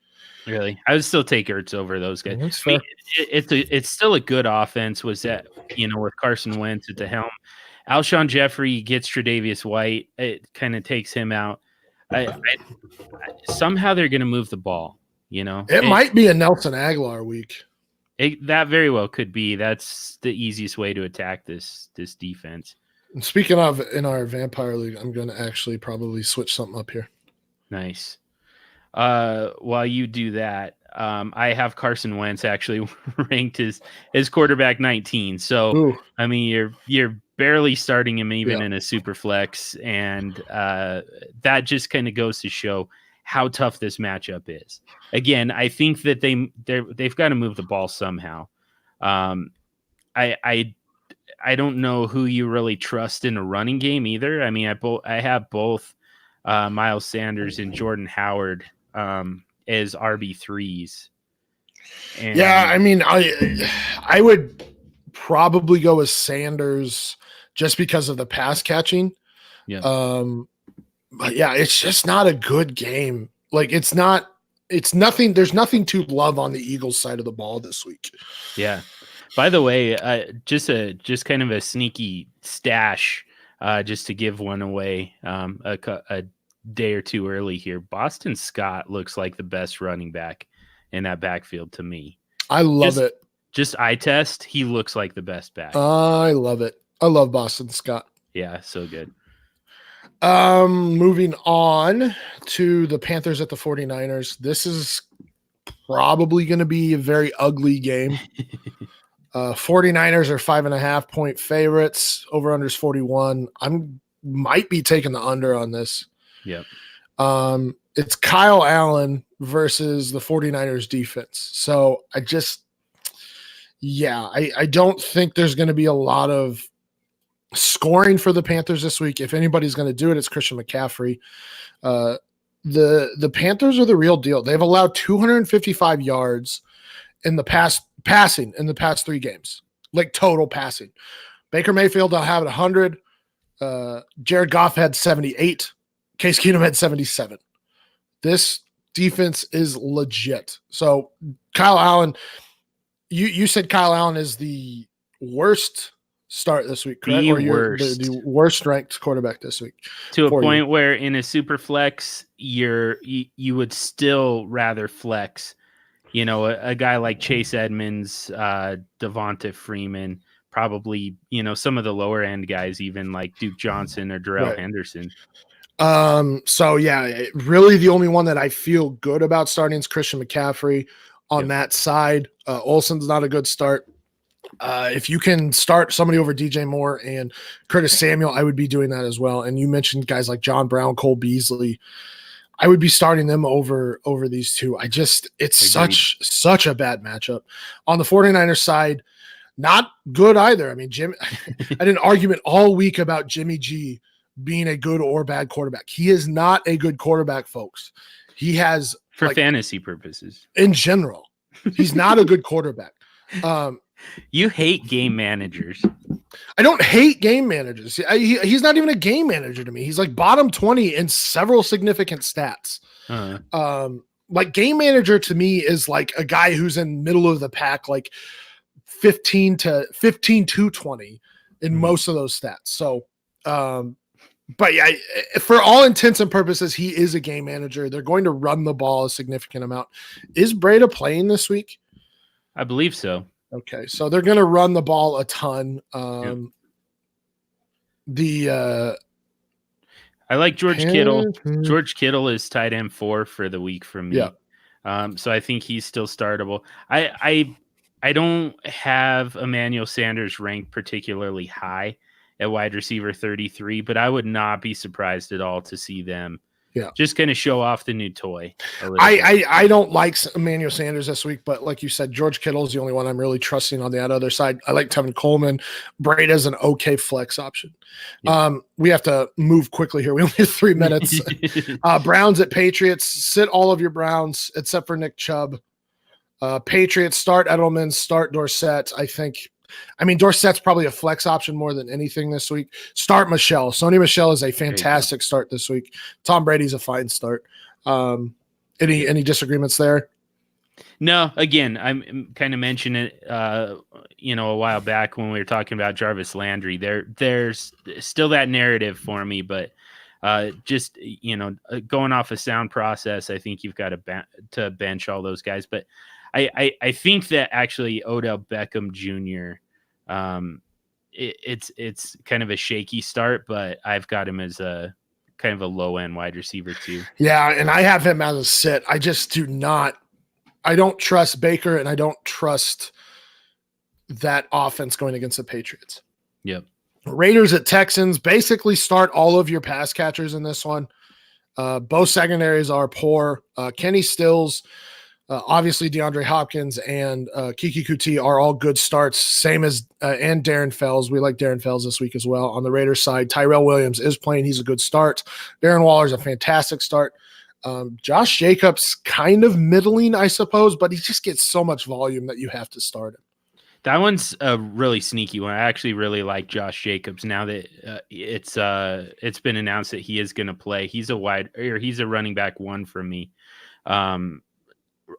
S2: Really? I would still take Ertz over those guys. That's fair. It's still a good offense with Carson Wentz at the helm. Alshon Jeffrey gets Tre'Davious White. It kind of takes him out. Somehow they're going to move the ball, It
S1: might be a Nelson Aguilar week.
S2: That very well could be. That's the easiest way to attack this defense.
S1: And speaking of, in our Vampire League, I'm going to actually probably switch something up here.
S2: Nice. While you do that, I have Carson Wentz actually ranked as quarterback 19. So, ooh. I mean, you're barely starting him even in a super flex, and that just kind of goes to show how tough this matchup is. Again, I think that they've got to move the ball somehow. I don't know who you really trust in a running game either. I mean, I have both Miles Sanders and Jordan Howard as RB3s. And
S1: yeah, I mean, I would probably go with Sanders just because of the pass catching.
S2: Yeah.
S1: But yeah, it's just not a good game. Like it's nothing. There's nothing to love on the Eagles side of the ball this week.
S2: Yeah. By the way, just kind of a sneaky stash, just to give one away a day or two early here. Boston Scott looks like the best running back in that backfield to me.
S1: I love it.
S2: Just eye test, he looks like the best back.
S1: I love it. I love Boston Scott.
S2: Yeah, so good.
S1: Moving on to the Panthers at the 49ers. This is probably going to be a very ugly game. 49ers are 5.5 point favorites. Over unders 41. Might be taking the under on this.
S2: Yep.
S1: It's Kyle Allen versus the 49ers defense. So I don't think there's going to be a lot of scoring for the Panthers this week. If anybody's going to do it, it's Christian McCaffrey. The Panthers are the real deal. They've allowed 255 yards in the past passing in the past 3 games, like total passing. Baker Mayfield, I'll have it 100. Jared Goff had 78. Case Keenum had 77. This defense is legit. So Kyle Allen, you said Kyle Allen is the worst start this week, correct? The worst ranked quarterback this week.
S2: To a point where in a super flex, you would still rather flex, a guy like Chase Edmonds, Devonta Freeman, probably, some of the lower end guys, even like Duke Johnson or Darrell Henderson.
S1: So yeah, really the only one that I feel good about starting is Christian McCaffrey on that side. Olsen's not a good start. If you can start somebody over DJ Moore and Curtis Samuel, I would be doing that as well. And you mentioned guys like John Brown, Cole Beasley. I would be starting them over these two. It's such a bad matchup. On the 49ers side, not good either. I mean, I had an argument all week about Jimmy G being a good or bad quarterback. He is not a good quarterback, folks. He has
S2: for fantasy purposes
S1: in general. He's not a good quarterback.
S2: You hate game managers.
S1: I don't hate game managers. He's not even a game manager to me. He's like bottom 20 in several significant stats. Like game manager to me is like a guy who's in middle of the pack, like 15 to 20 in most of those stats. So, but yeah, for all intents and purposes, he is a game manager. They're going to run the ball a significant amount. Is Breda playing this week?
S2: I believe so.
S1: Okay, so they're going to run the ball a ton. I
S2: like George Kittle. George Kittle is tight end 4 for the week for me.
S1: Yeah.
S2: So I think he's still startable. I don't have Emmanuel Sanders ranked particularly high at wide receiver 33, but I would not be surprised at all to see them just kind of show off the new toy.
S1: I don't like Emmanuel Sanders this week, but like you said, George Kittle is the only one I'm really trusting on the other side. I like Tevin Coleman. Breda's an okay flex option. Yeah. We have to move quickly here. We only have 3 minutes. Browns at Patriots. Sit all of your Browns except for Nick Chubb. Patriots, start Edelman, start Dorsett. Dorsett's probably a flex option more than anything this week. Start Michelle. Sony Michelle is a fantastic start this week. Tom Brady's a fine start. Any disagreements there?
S2: No, again, I'm kind of mentioned it, a while back when we were talking about Jarvis Landry. There's still that narrative for me, but going off a sound process, I think you've got to bench all those guys. But I think that actually Odell Beckham Jr. It's kind of a shaky start, but I've got him as a kind of a low end wide receiver too.
S1: Yeah, and I have him as a sit. I just do not. I don't trust Baker, and I don't trust that offense going against the Patriots.
S2: Yep.
S1: Raiders at Texans. Basically, start all of your pass catchers in this one. Both secondaries are poor. Kenny Stills. Obviously, DeAndre Hopkins and Kiki Kuti are all good starts, same as and Darren Fells. We like Darren Fells this week as well. On the Raiders side, Tyrell Williams is playing. He's a good start. Darren Waller's a fantastic start. Josh Jacobs kind of middling, I suppose, but he just gets so much volume that you have to start him.
S2: That one's a really sneaky one. I actually really like Josh Jacobs now that it's been announced that he is going to play. He's a running back 1 for me.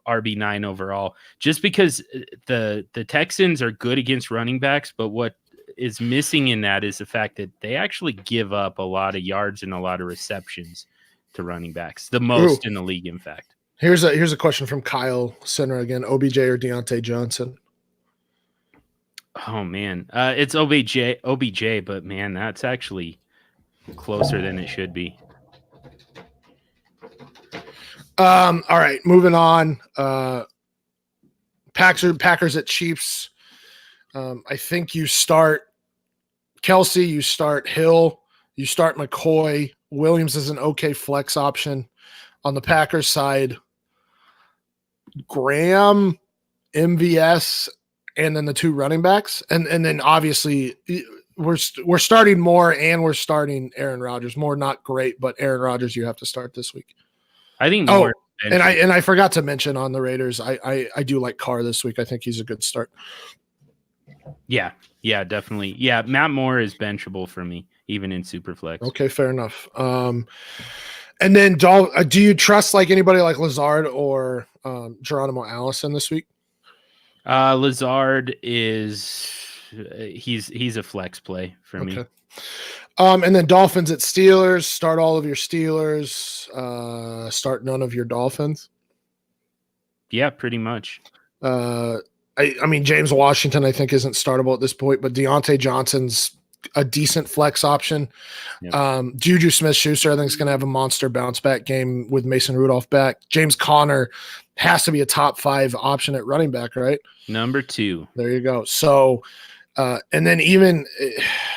S2: RB9 overall, just because the Texans are good against running backs, but what is missing in that is the fact that they actually give up a lot of yards and a lot of receptions to running backs, the most in the league, in fact.
S1: Here's a question from Kyle Sinner again: OBJ or Deontay Johnson?
S2: Oh man, it's OBJ, but man, that's actually closer than it should be.
S1: All right, moving on. Packers at Chiefs. I think you start Kelsey, you start Hill, you start McCoy. Williams is an okay flex option. On the Packers side, Graham, MVS, and then the 2 running backs. And then obviously we're starting Moore and we're starting Aaron Rodgers. Moore not great, but Aaron Rodgers you have to start this week.
S2: I think more.
S1: And I forgot to mention on the Raiders, I do like Carr this week. I think he's a good start.
S2: Yeah, definitely. Yeah, Matt Moore is benchable for me, even in Superflex.
S1: Okay, fair enough. And then do you trust like anybody like Lazard or Geronimo Allison this week?
S2: Lazard is he's a flex play for me.
S1: And then Dolphins at Steelers. Start all of your Steelers. Start none of your Dolphins.
S2: Yeah, pretty much.
S1: I mean, James Washington, I think, isn't startable at this point, but Deontay Johnson's a decent flex option. Yep. Juju Smith-Schuster, I think, is going to have a monster bounce back game with Mason Rudolph back. James Conner has to be a top 5 option at running back, right?
S2: Number 2.
S1: There you go. So, and then even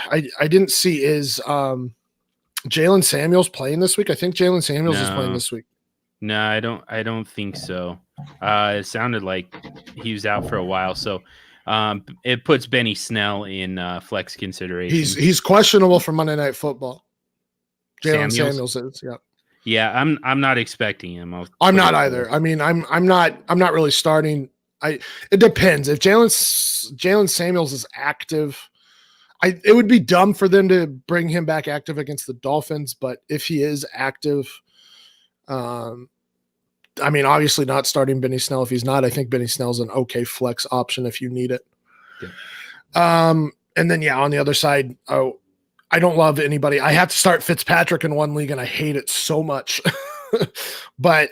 S1: I didn't see is Jalen Samuels playing this week. I think Jalen Samuels is playing this week.
S2: No, I don't think so. It sounded like he was out for a while. So it puts Benny Snell in flex consideration.
S1: He's questionable for Monday Night Football. Jalen Samuels is, yeah.
S2: Yeah, I'm not expecting him.
S1: I'm not either. I mean, I'm not really starting. It depends. If Jalen Samuels is active, it would be dumb for them to bring him back active against the Dolphins. But if he is active, I mean, obviously not starting Benny Snell. If he's not, I think Benny Snell's an okay flex option if you need it. Yeah. And then on the other side, I don't love anybody. I have to start Fitzpatrick in one league, and I hate it so much. But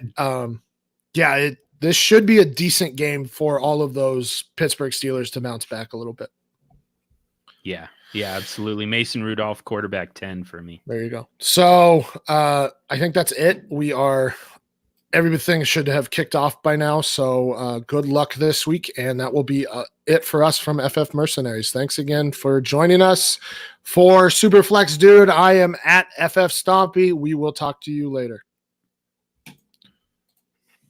S1: this should be a decent game for all of those Pittsburgh Steelers to bounce back a little bit.
S2: Yeah, absolutely. Mason Rudolph, quarterback 10 for me.
S1: There you go. So I think that's it. Everything should have kicked off by now. So good luck this week. And that will be it for us from FF Mercenaries. Thanks again for joining us. For Superflex Dude, I am at FF Stompy. We will talk to you later.